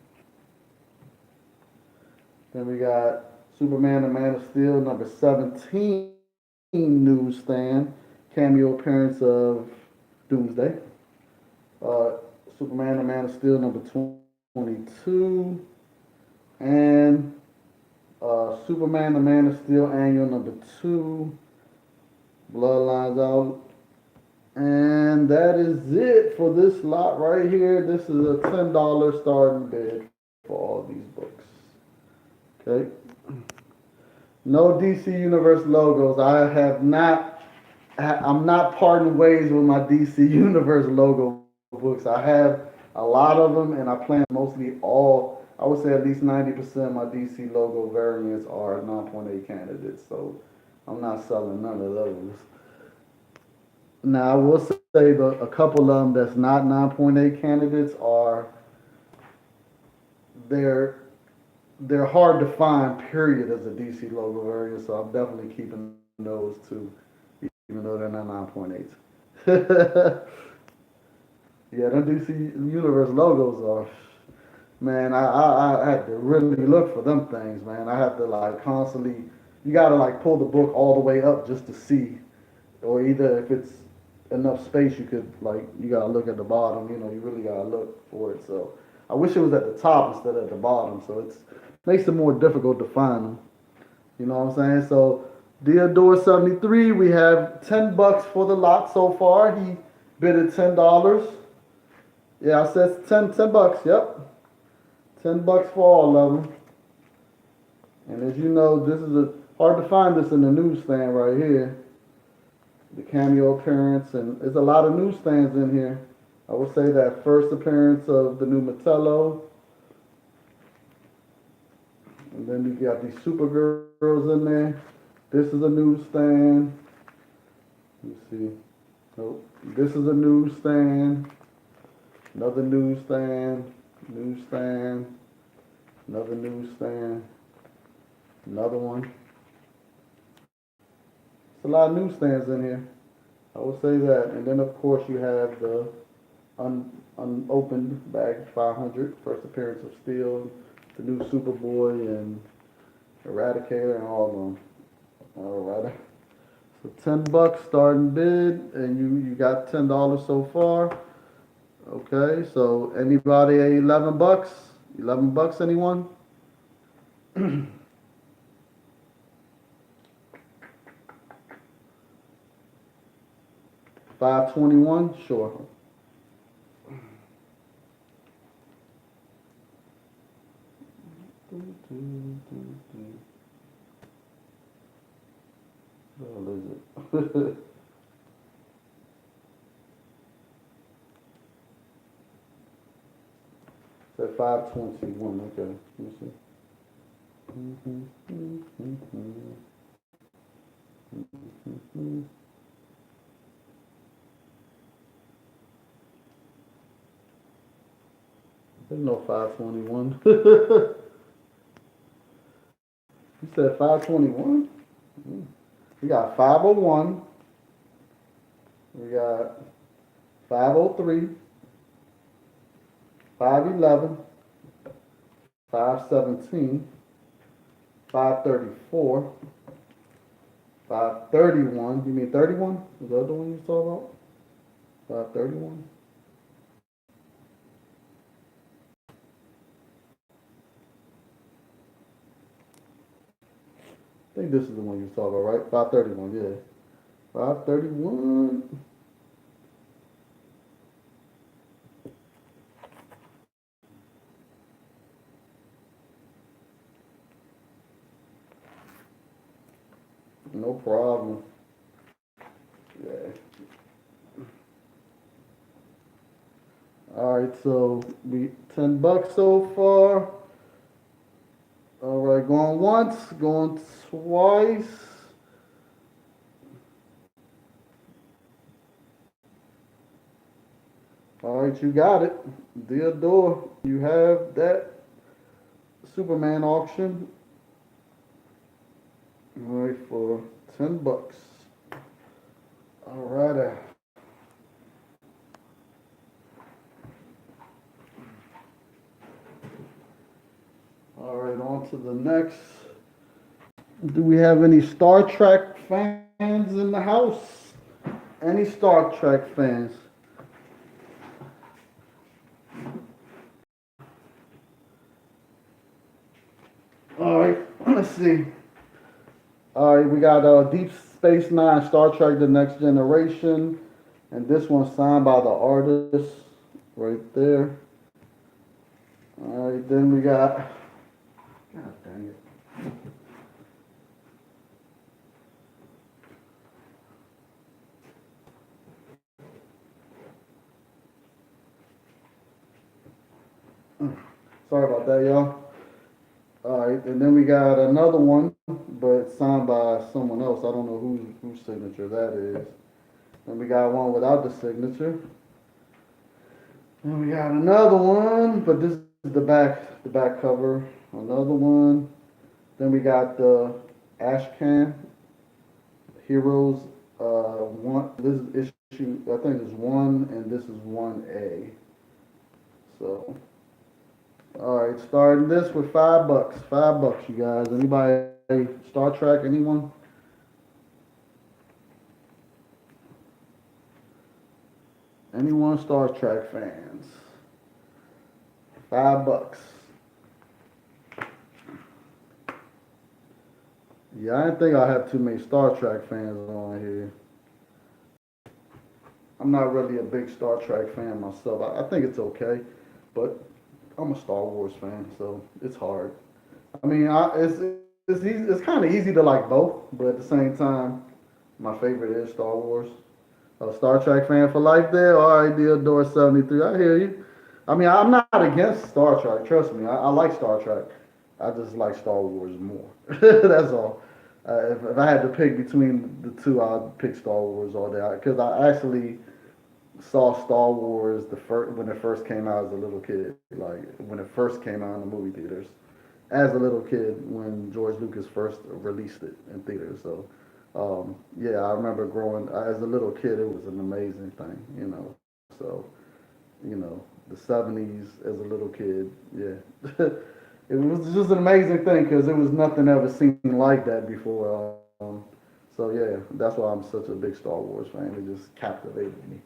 Then we got Superman the Man of Steel number 17, newsstand. Cameo appearance of Doomsday. Superman the Man of Steel number 22. And Superman the Man of Steel annual number 2. Bloodlines out. And that is it for this lot right here. This is a $10 starting bid for all these books. Okay. No DC Universe logos. I'm not parting ways with my DC Universe logo books. I have a lot of them, and I plan mostly all, I would say at least 90% of my DC logo variants are 9.8 candidates, so I'm not selling none of those. Now, I will say a couple of them that's not 9.8 candidates are, they're hard to find, period, as a DC logo variant, so I'm definitely keeping those too, even though they're not 9.8s. Yeah, them DC Universe logos are, man, I had to really look for them things, man. I have to like constantly, you gotta like pull the book all the way up just to see, or either if it's enough space you could like, you gotta look at the bottom, you know, you really gotta look for it. So I wish it was at the top instead of at the bottom, so it makes it more difficult to find them. You know what I'm saying? So Theodore 73, we have $10 for the lot so far. He bid at $10. Yeah, I said $10, yep. $10 for all of them. And as you know, this is hard to find this in the newsstand right here. The cameo appearance, and there's a lot of newsstands in here. I would say that first appearance of the new Metallo. And then you got these Supergirls in there. This is a newsstand. Let me see. Nope. This is a newsstand. Another newsstand. Newsstand. Another newsstand. Another one. It's a lot of newsstands in here. I will say that. And then of course you have the unopened bag 500. First appearance of Steel. The new Superboy and Eradicator and all of them. Alright. So $10 starting bid, and you got $10 so far. Okay, so anybody at $11? $11, anyone? 521, sure. What is it? It's at 521, okay. Let me see. There's no 521. You said 521? We got 501. We got 503. 511. 517, 534, 531. You mean 31? Is that the one you saw about? 531. I think this is the one you saw about, right? 531, yeah. 531. No problem. Yeah. All right, so we $10 so far. All right, going once, going twice. All right, you got it. Theodore, you have that Superman auction. All right, for $10. All right. All right, on to the next. Do we have any Star Trek fans in the house? Any Star Trek fans? All right, let's see. All right, we got Deep Space Nine, Star Trek: The Next Generation, and this one's signed by the artist right there. All right, then we got. God dang it. Sorry about that, y'all. All right, and then we got another one, but signed by someone else. I don't know whose signature that is. And we got one without the signature. And we got another one, but this is the back cover. Another one. Then we got the Ashcan Heroes. One. This is issue. I think it's one, and this is 1A. So, all right. Starting this with $5. $5, you guys. Anybody? Star Trek? Anyone? Anyone Star Trek fans? $5. Yeah, I didn't think I have too many Star Trek fans on here. I'm not really a big Star Trek fan myself. I think it's okay, but I'm a Star Wars fan, so it's hard. I mean, it's kind of easy to like both, but at the same time, my favorite is Star Wars. A Star Trek fan for life there. All right, Theodore 73. I hear you. I mean, I'm not against Star Trek. Trust me, I like Star Trek. I just like Star Wars more. That's all. If I had to pick between the two, I'd pick Star Wars all day. Because I actually saw Star Wars the first when it first came out as a little kid. Like when it first came out in the movie theaters, as a little kid when George Lucas first released it in theaters. So yeah, I remember growing as a little kid. It was an amazing thing. So the '70s as a little kid, yeah, it was just an amazing thing because there was nothing ever seen like that before. So yeah, that's why I'm such a big Star Wars fan. It just captivated me.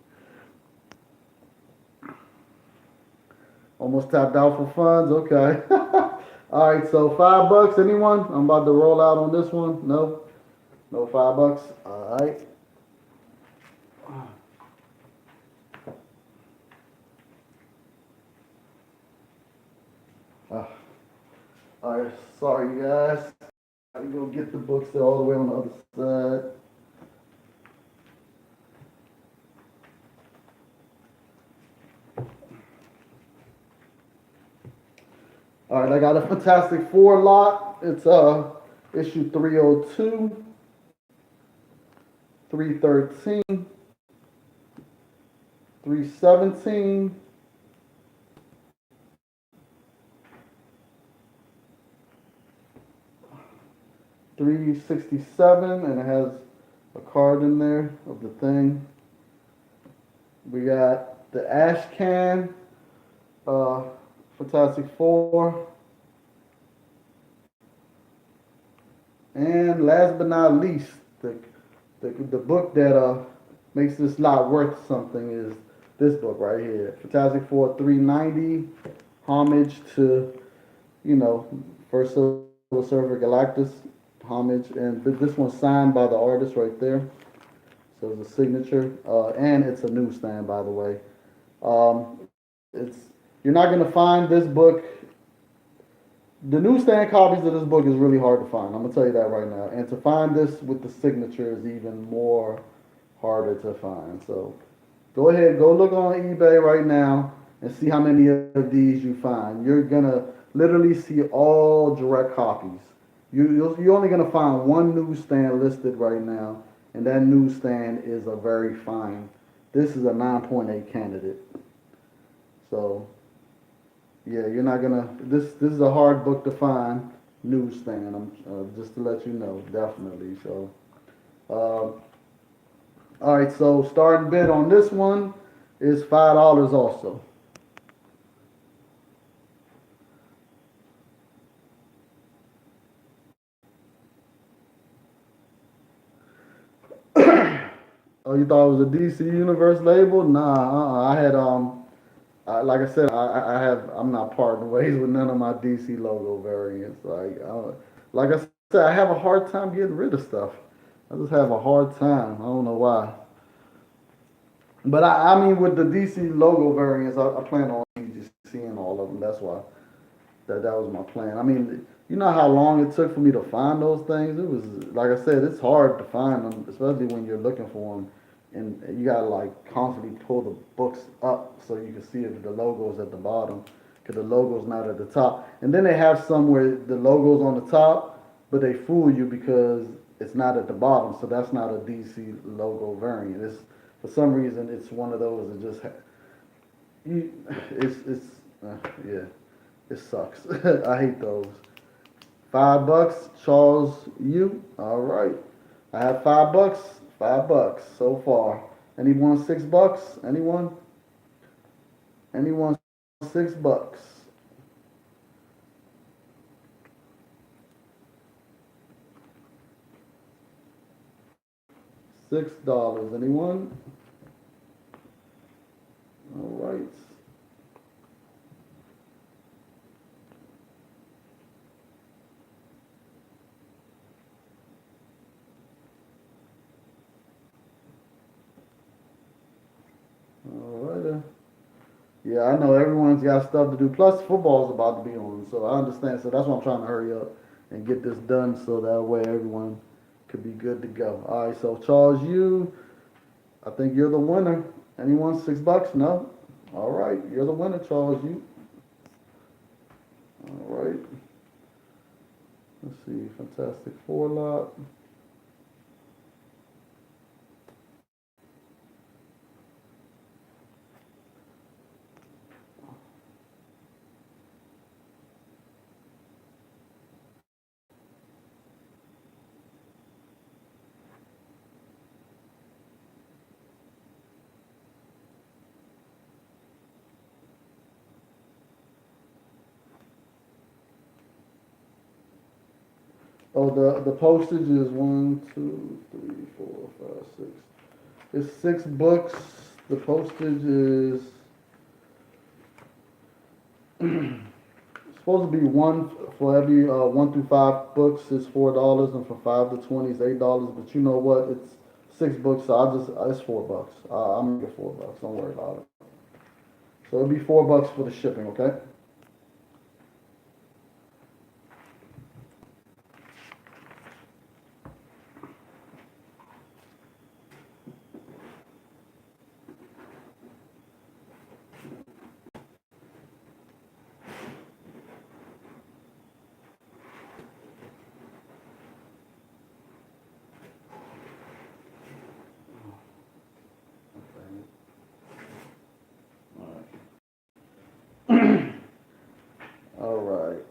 Almost tapped out for funds. Okay. All right, so $5. Anyone? I'm about to roll out on this one. No, no $5. All right. Uh, all right. Sorry, you guys. Gotta go get the books. They're all the way on the other side. All right, I got a Fantastic Four lot. It's issue 302, 313, 317, 367, and it has a card in there of the thing. We got the Ash Can, uh, Fantastic Four. And last but not least, the book that makes this lot worth something is this book right here, Fantastic Four 390, homage to, you know, First Silver Surfer Galactus, homage, and this one's signed by the artist right there. So it's a signature, and it's a newsstand, by the way. It's you're not gonna find this book. The newsstand copies of this book is really hard to find. I'm gonna tell you that right now. And to find this with the signature is even more harder to find. So go ahead, go look on eBay right now and see how many of these you find. You're gonna literally see all direct copies. You're only gonna find one newsstand listed right now, and that newsstand is a very fine. This is a 9.8 candidate. So yeah, you're not gonna. This is a hard book to find. Newsstand. I'm just to let you know, definitely. So, all right. So starting bid on this one is $5 also. Oh, you thought it was a DC Universe label? Nah, I had like I said, I have I'm not parting ways with none of my DC logo variants. Like I said, I have a hard time getting rid of stuff. I just have a hard time. I don't know why. But I mean, with the DC logo variants, I plan on just seeing all of them. That's why that was my plan. I mean, you know how long it took for me to find those things. It was like I said, it's hard to find them, especially when you're looking for them, and you gotta like constantly pull the books up so you can see if the logo's at the bottom, because the logo's not at the top. And then they have some where the logo's on the top, but they fool you because it's not at the bottom. So that's not a DC logo variant. It's for some reason it's one of those that just you, it's yeah, it sucks. I hate those. $5, Charles. You all right? I have $5. $5 so far. Anyone $6? Anyone? Anyone $6? $6. Anyone? All right. All right. Yeah, I know everyone's got stuff to do. Plus, football's about to be on, so I understand. So that's why I'm trying to hurry up and get this done, so that way everyone could be good to go. All right. So Charles, I think you're the winner. Anyone $6? No. All right, you're the winner, Charles. You. All right. Let's see. Fantastic Four lot. Oh, the postage is one, two, three, four, five, six. It's 6 books. The postage is supposed to be one for every 1 through 5 books is $4, and for 5 to 20 is $8. But you know what? It's 6 books, so it's $4. I'm gonna get $4. Don't worry about it. So it'll be $4 for the shipping. Okay. All right.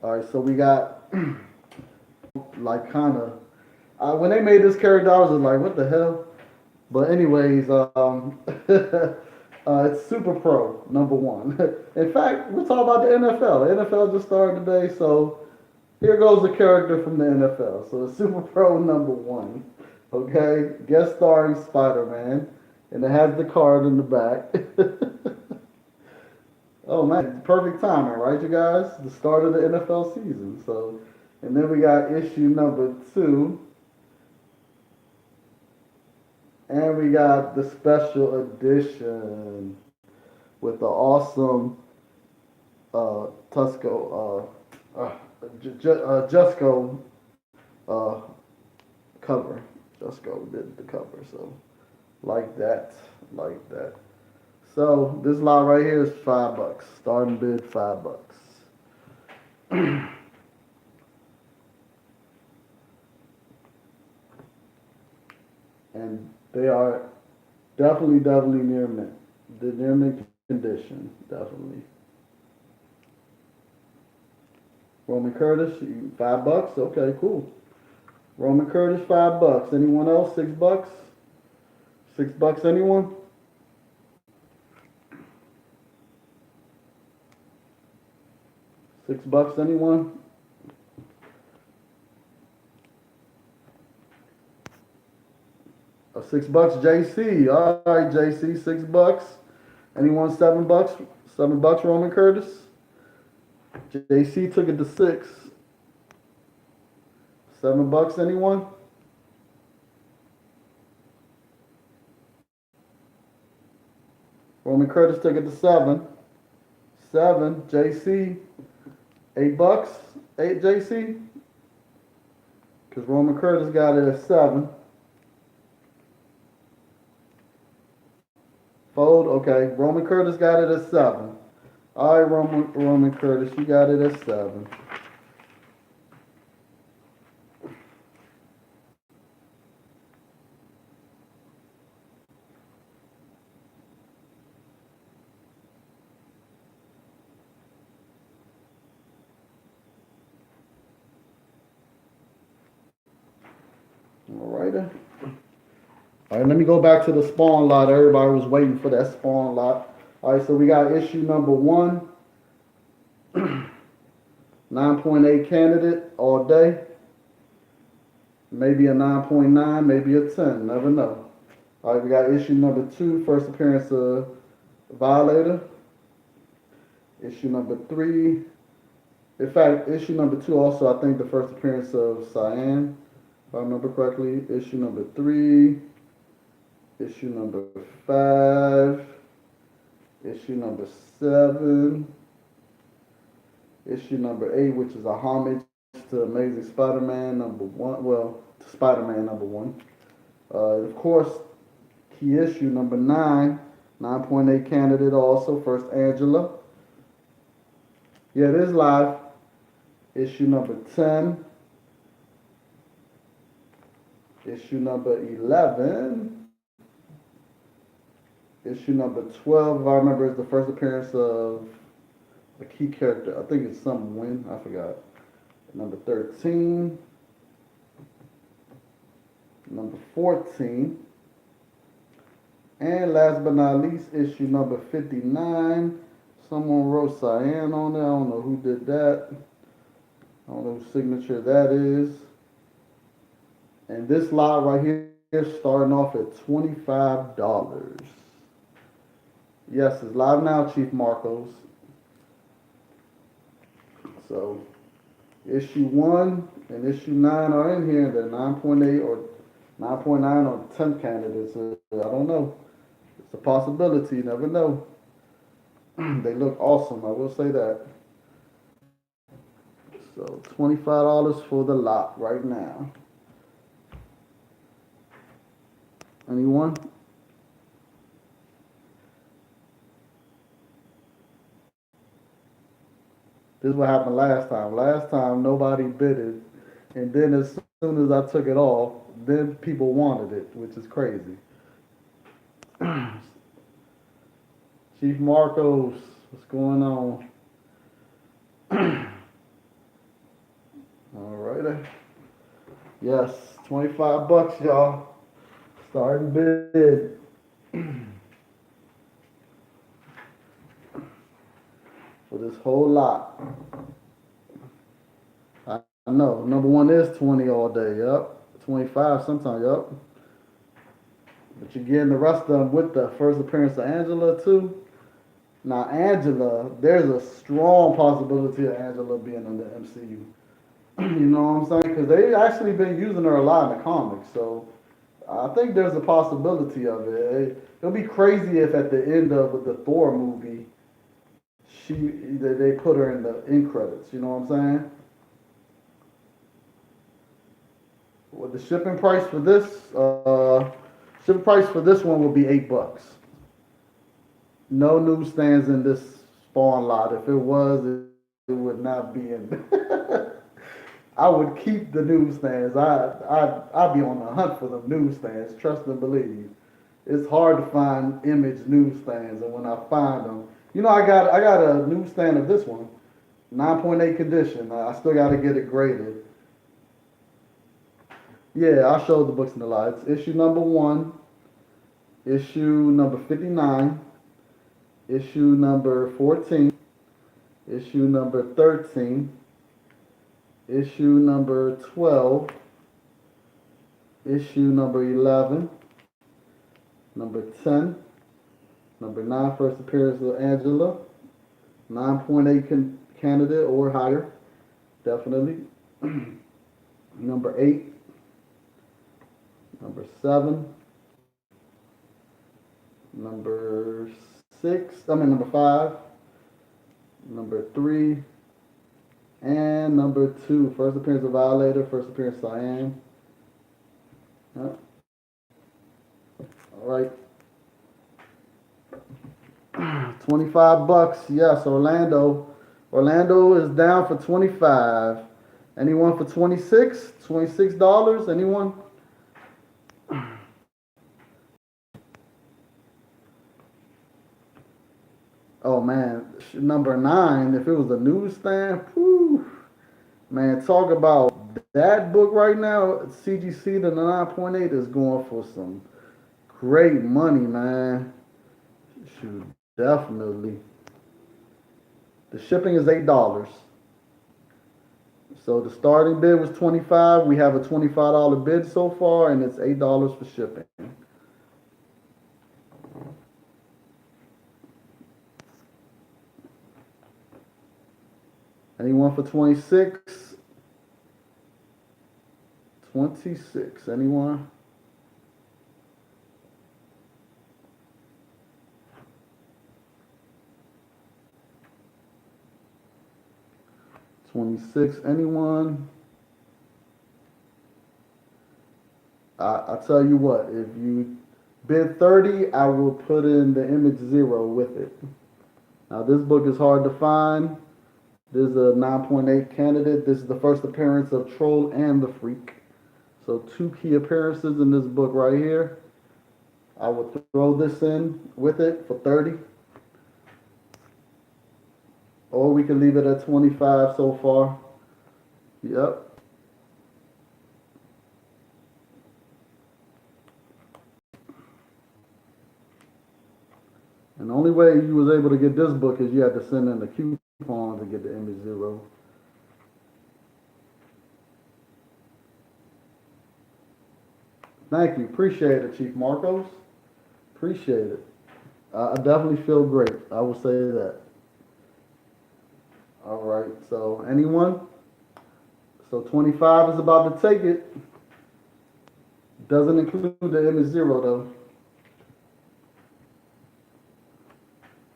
All right. So we got like kind of when they made this character, I was just like, what the hell? But anyways, it's Super Pro number one. In fact, we're talking about the NFL. The NFL just started today, so Here goes a character from the NFL. So Super Pro #1. Okay, guest starring Spider-Man, and it has the card in the back. Oh man, perfect timing, right, you guys? The start of the NFL season. So, and then we got issue #2, and we got the special edition with the awesome Tusco, Jusco uh, cover. Jusco did the cover, so like that, like that. So this lot right here is $5. Starting bid $5. And they are definitely near mint. The near mint condition, definitely. Roman Curtis, $5. Okay, cool. Roman Curtis, $5. Anyone else? $6? $6? Anyone? $6? Anyone? $6? JC. All right, JC. $6. Anyone? $7? $7? Roman Curtis. JC took it to 6. $7? Anyone? Roman Curtis took it to 7. 7. JC. $8. 8 JC. Because Roman Curtis got it at 7. Fold. Okay. Roman Curtis got it at 7. All right, Roman Curtis, you got it at 7. All right. All right, let me go back to the spawn lot. Everybody was waiting for that spawn lot. All right, so we got issue #1, 9.8 candidate all day. Maybe a 9.9, maybe a 10. Never know. All right, we got issue #2, first appearance of Violator. Issue #3. In fact, issue #2 also, I think, the first appearance of Cyan, if I remember correctly. Issue #3. Issue #5. Issue #7. Issue #8, which is a homage to Amazing Spider-Man #1. Well, to Spider-Man #1. Of course, key issue #9. 9.8 candidate also. First Angela. Yeah, it is live. Issue #10. Issue #11. Issue #12, if I remember, is the first appearance of a key character. I think it's some win. I forgot. #13. #14. And last but not least, issue #59. Someone wrote Cyan on there. I don't know who did that. I don't know whose signature that is. And this lot right here is starting off at $25. Yes, it's live now, Chief Marcos. So issue 1 and issue 9 are in here. They're 9.8 or 9.9 or 10 candidates. I don't know. It's a possibility. You never know. They look awesome. I will say that. So $25 for the lot right now. Anyone? This is what happened last time. Last time nobody bid it, and then as soon as I took it off, then people wanted it, which is crazy. Chief Marcos, what's going on? All righty. Yes, $25, y'all. Starting bid. For this whole lot. know. Number one is 20 all day. Yup. 25 sometimes. Yup. But you're getting the rest of them with the first appearance of Angela too. Now Angela, there's a strong possibility of Angela being in the MCU. You know what I'm saying? Because they actually been using her a lot in the comics, so I think there's a possibility of it. It'll be crazy if at the end of the Thor movie, they put her in the end credits. You know what I'm saying? Well, the shipping price for this one will be $8. No newsstands in this spawn lot. If it was, it would not be in. I would keep the newsstands. I'd be on the hunt for the newsstands. Trust and believe. It's hard to find image newsstands, and when I find them, I got a newsstand of this one, 9.8 condition. I still got to get it graded. Yeah, I showed the books in the lights. Issue number one, issue number 59, issue number 14, issue number 13, issue number 12, issue number 11, number 10, number 9, first appearance of Angela, 9.8 candidate or higher, definitely. Number 8, number 7, number number 5, number 3, and number 2. First appearance of Violator, first appearance of Cyan. All right. $25. Yes, Orlando. Orlando is down for 25. Anyone for 26? $26? Anyone? Oh man, number 9. If it was a newsstand, whew, man, talk about that book right now. CGC to the 9.8 is going for some great money, man. Shoot, definitely. The shipping is $8. So the starting bid was 25. We have a $25 bid so far, and it's $8 for shipping. Anyone for 26? 26. Anyone? $26. Anyone? I tell you what, if you bid 30, I will put in the image 0 with it. Now this book is hard to find. This is a 9.8 candidate. This is the first appearance of Troll and the Freak. So 2 key appearances in this book right here. I would throw this in with it for 30. Or we can leave it at 25 so far. Yep. And the only way you was able to get this book is you had to send in the coupon to get the image 0. Thank you. Appreciate it, Chief Marcos. Appreciate it. I definitely feel great. I will say that. All right. So anyone? So 25 is about to take it. Doesn't include the image 0 though.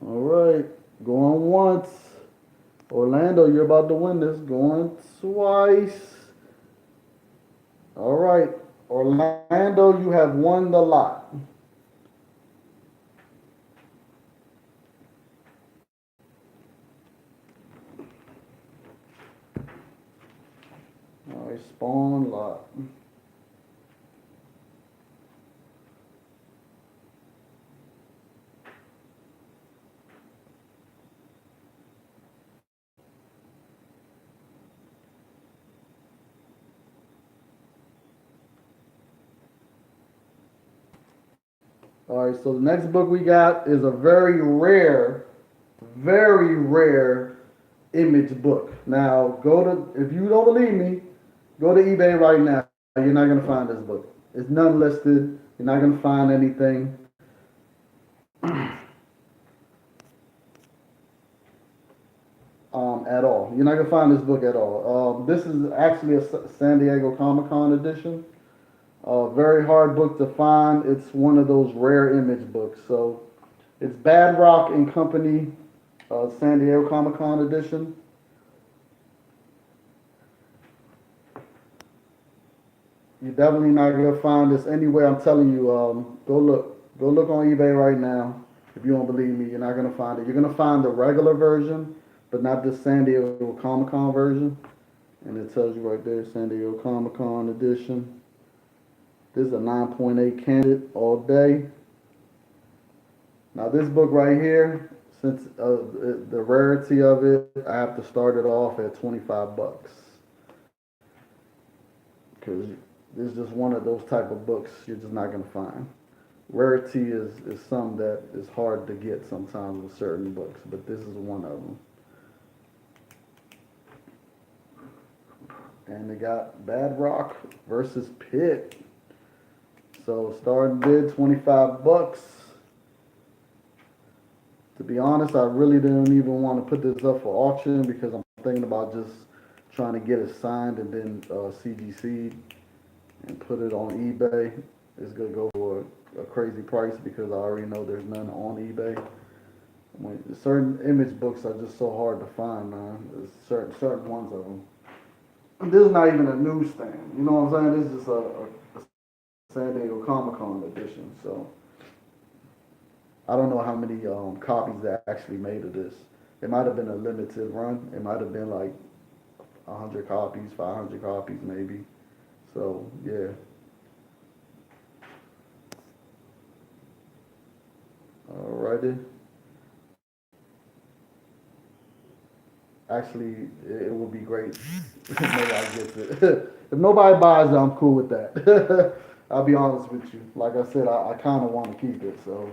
All right. Going once. Orlando, you're about to win this. Going twice. All right. Orlando, you have won the lot. All right, spawn lot. All right, so the next book we got is a very rare image book. Now, if you don't believe me, go to eBay right now. You're not gonna find this book. It's none listed. You're not gonna find anything. At all. You're not gonna find this book at all. This is actually a San Diego Comic Con edition. Very hard book to find. It's one of those rare image books. So it's Bad Rock and Company, San Diego Comic Con edition. You're definitely not gonna find this anywhere. I'm telling you. Go look on eBay right now. If you don't believe me, you're not gonna find it. You're gonna find the regular version, but not the San Diego Comic Con version. And it tells you right there, San Diego Comic Con edition. This is a 9.8 candidate all day. Now this book right here, since the rarity of it, I have to start it off at 25 bucks. Because this is just one of those type of books you're just not gonna find. Rarity is something that is hard to get sometimes with certain books, but this is one of them. And they got Bad Rock versus Pitt. So starting bid 25 bucks. To be honest, I really didn't even want to put this up for auction because I'm thinking about just trying to get it signed and then CGC and put it on eBay. It's gonna go for a crazy price because I already know there's none on eBay. Certain image books are just so hard to find, man. There's certain ones of them. This is not even a newsstand. You know what I'm saying? This is just a San Diego Comic Con edition. So I don't know how many copies they actually made of this. It might have been a limited run. It might have been like 100 copies, 500 copies maybe. So yeah. Alrighty. Actually, it would be great if nobody gets it. If nobody buys it, I'm cool with that. I'll be honest with you. Like I said, I kind of want to keep it. So,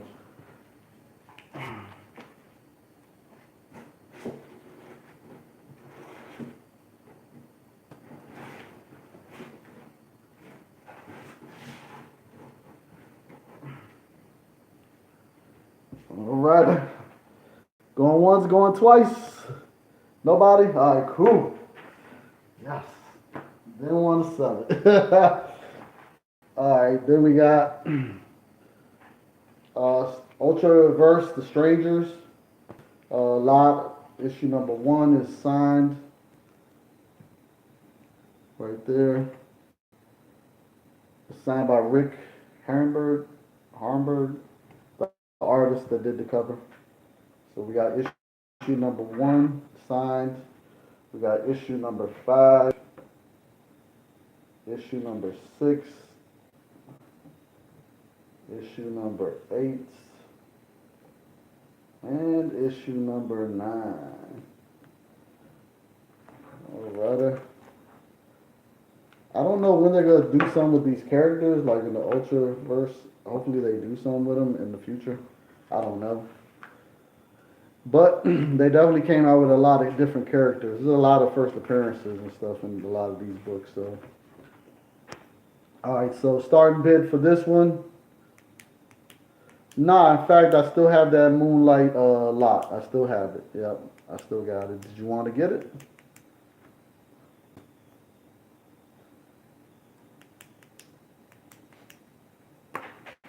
alright. Going once, going twice. Nobody? Alright, cool. Yes. Didn't want to sell it. Alright, then we got Ultra Reverse The Strangers. Lot issue number 1 is signed right there. It's signed by Rick Harnberg, the artist that did the cover. So we got issue number 1 signed. We got issue number 5, issue number 6, issue number 8, and issue number 9. Alrighty. I don't know when they're gonna do something with these characters, like in the Ultraverse. Hopefully they do something with them in the future. I don't know. But they definitely came out with a lot of different characters. There's a lot of first appearances and stuff in a lot of these books. So, all right. So starting bid for this one. Nah, in fact, I still have that Moonlight lot. I still have it. Yep, I still got it. Did you want to get it?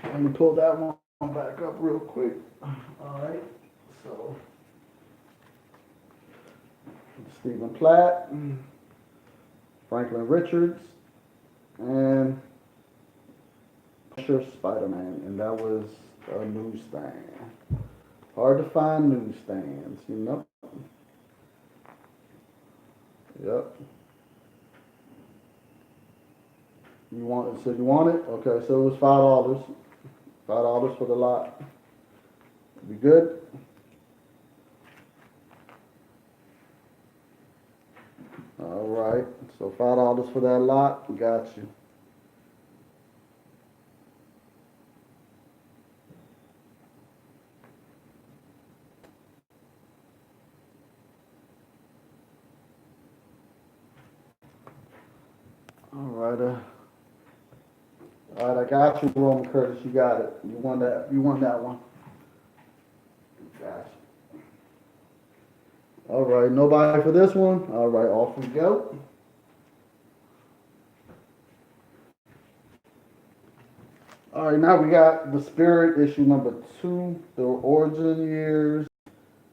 Let me pull that one back up real quick. All right. So. Stephen Platt, Franklin Richards, and Spider-Man, and that was a newsstand. Hard to find newsstands, you know. Yep. You want it? So you want it? Okay. So it was $5. $5 for the lot. We good? All right, so $5 for that lot. Got you. All right. All right, I got you, Roman Curtis. You got it. You won that. You won that one. Gotcha. All right, nobody for this one. All right, off we go. All right, now we got the Spirit issue number 2, the origin years,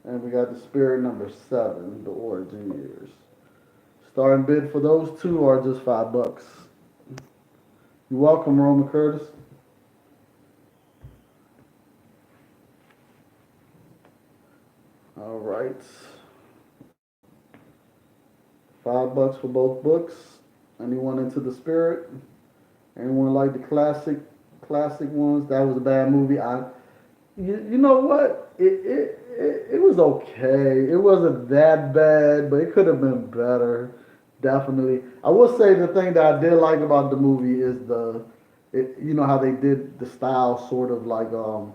and we got the Spirit number 7, the origin years. Starting bid for those two are just $5. You're welcome, Roman Curtis. All right. $5 for both books. Anyone into the Spirit? Anyone like the classic ones? That was a bad movie. You know what? It was okay. It wasn't that bad, but it could have been better. Definitely. I will say the thing that I did like about the movie is you know how they did the style sort of like what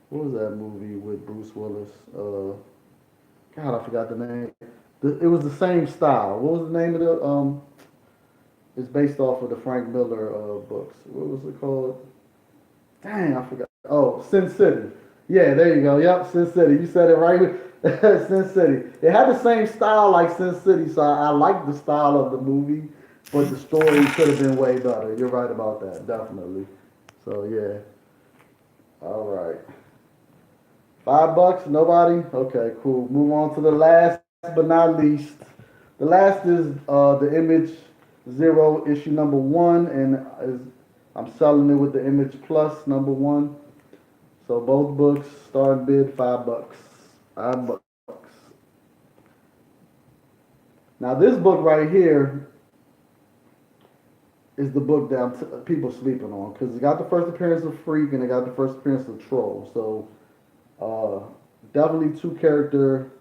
was that movie with Bruce Willis? God, I forgot the name. It was the same style. What was the name of the It's based off of the Frank Miller books. What was it called? Dang, I forgot. Oh, Sin City. Yeah, there you go. Yep, Sin City. You said it right. Sin City. It had the same style like Sin City, so I liked the style of the movie, but the story could have been way better. You're right about that, definitely. So yeah. All right. $5. Nobody. Okay, cool. Move on to the last but not least. The last is the Image Zero issue number 1, and I'm selling it with the Image Plus number 1. So both books start bid $5. $5. Now this book right here is the book that people sleeping on because it got the first appearance of Freak and it got the first appearance of Troll. So definitely two character.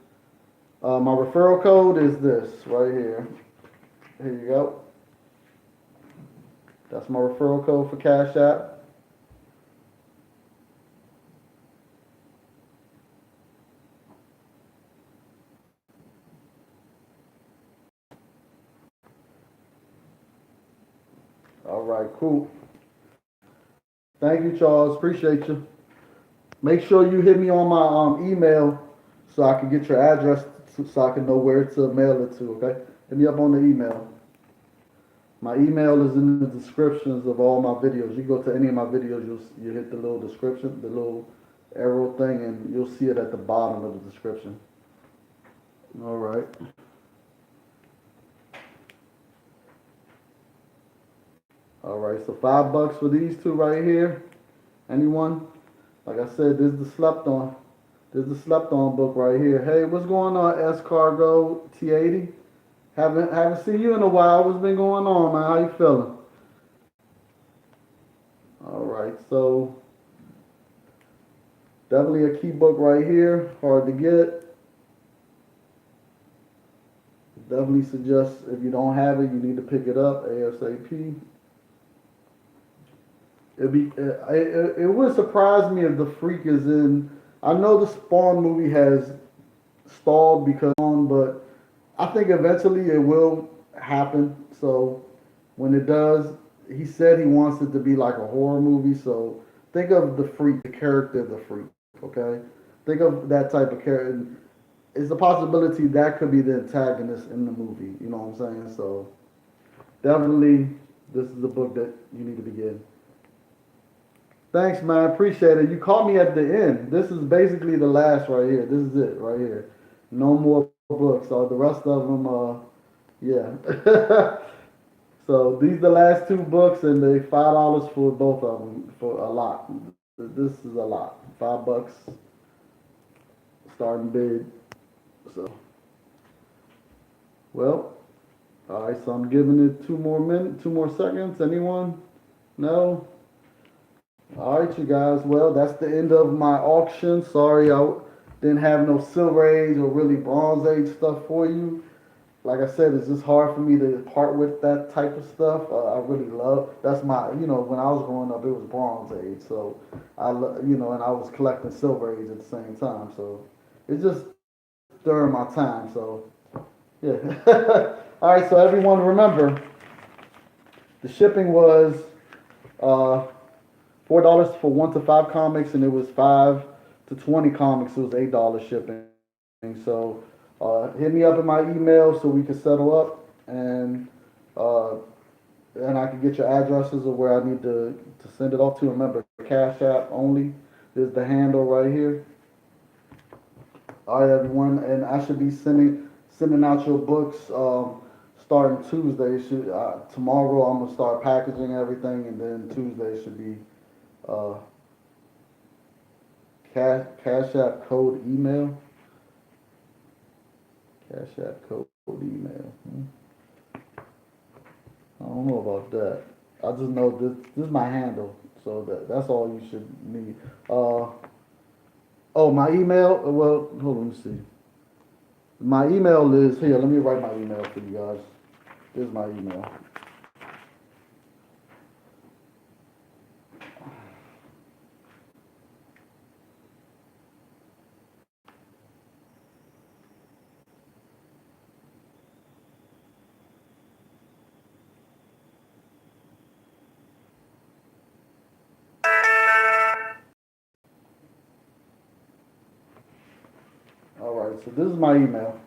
My referral code is this right here. Here you go. That's my referral code for Cash App. All right, cool. Thank you, Charles. Appreciate you. Make sure you hit me on my email so I can get your address so I can know where to mail it to, okay? Hit me up on the email. My email is in the descriptions of all my videos. You go to any of my videos, you hit the little description, the little arrow thing, and you'll see it at the bottom of the description. All right. All right, so $5 for these two right here. Anyone? Like I said, this is the slept on. This is the slept on book right here. Hey, what's going on, S Cargo T80? Haven't seen you in a while. What's been going on, man? How you feeling? All right, so definitely a key book right here. Hard to get. Definitely suggest if you don't have it, you need to pick it up ASAP. It would surprise me if the Freak is in. I know the Spawn movie has stalled because but I think eventually it will happen. So when it does, he said he wants it to be like a horror movie. So think of the Freak, the character of the Freak. Okay, think of that type of character. It's a possibility that could be the antagonist in the movie. You know what I'm saying? So definitely, this is the book that you need to begin. Thanks, man. Appreciate it. You caught me at the end. This is basically the last right here. This is it right here. No more books. So the rest of them, yeah. So these are the last two books, and they $5 for both of them for a lot. This is a lot. $5 starting bid. So, well, all right. So I'm giving it 2 more minutes, 2 more seconds. Anyone? No. All right, you guys. Well, that's the end of my auction. Sorry, I didn't have no Silver Age or really Bronze Age stuff for you. Like I said, it's just hard for me to part with that type of stuff. I really love. That's my, when I was growing up, it was Bronze Age. So and I was collecting Silver Age at the same time. So it's just during my time. So yeah. All right. So everyone, remember, The shipping was uh, $4 for 1 to 5 comics, and it was 5 to 20 comics. It was $8 shipping. So hit me up in my email so we can settle up, uh, and I can get your addresses of where I need to send it off to. Remember, Cash App only is the handle right here. All right, everyone, and I should be sending out your books starting Tuesday. Tomorrow I'm gonna start packaging everything, and then Tuesday should be uh, Cash App code email. Cash App code email. I don't know about that. I just know this is my handle, so that's all you should need. Oh, my email. Well, hold on, let me see. My email is here. Let me write my email for you guys. Here's my email. All right, so this is my email.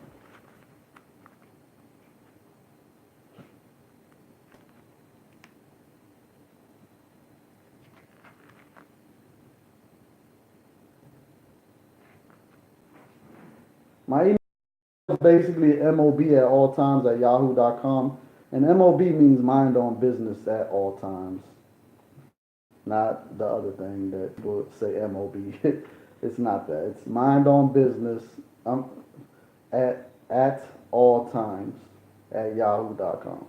My email is basically mob at all times at yahoo.com, and mob means mind on business at all times, not the other thing that people say mob. It's not that. It's mind on business at all times at yahoo.com.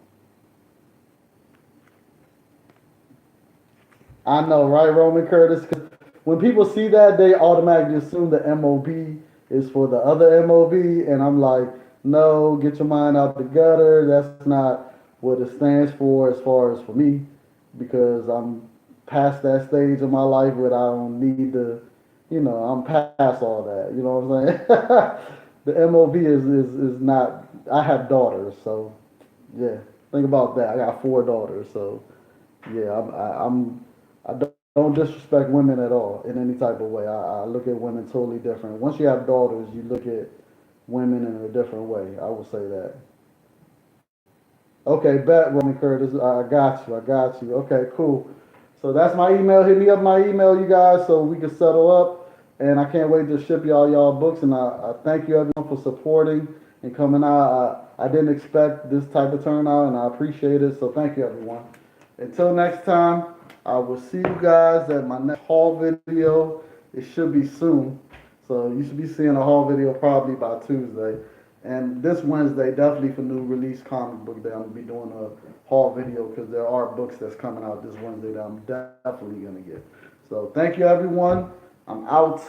I know, right, Roman Curtis? 'Cause when people see that, they automatically assume the MOB is for the other MOB, and I'm like, no, get your mind out the gutter. That's not what it stands for as far as for me, because I'm past that stage of my life where I don't need to, I'm past all that. You know what I'm saying? The MOB is not. I have daughters, so yeah. Think about that. I got 4 daughters, so yeah, I don't disrespect women at all in any type of way. I look at women totally different. Once you have daughters, you look at women in a different way. I will say that. Okay, bet Roman Curtis. I got you. I got you. Okay, cool. So that's my email. Hit me up my email, you guys, so we can settle up. And I can't wait to ship y'all books. And I thank you everyone for supporting and coming out. I didn't expect this type of turnout, and I appreciate it. So thank you, everyone. Until next time, I will see you guys at my next haul video. It should be soon. So you should be seeing a haul video probably by Tuesday. And this Wednesday, definitely for new release comic book day, I'm gonna be doing a haul video because there are books that's coming out this Wednesday that I'm definitely gonna get. So thank you everyone. I'm out.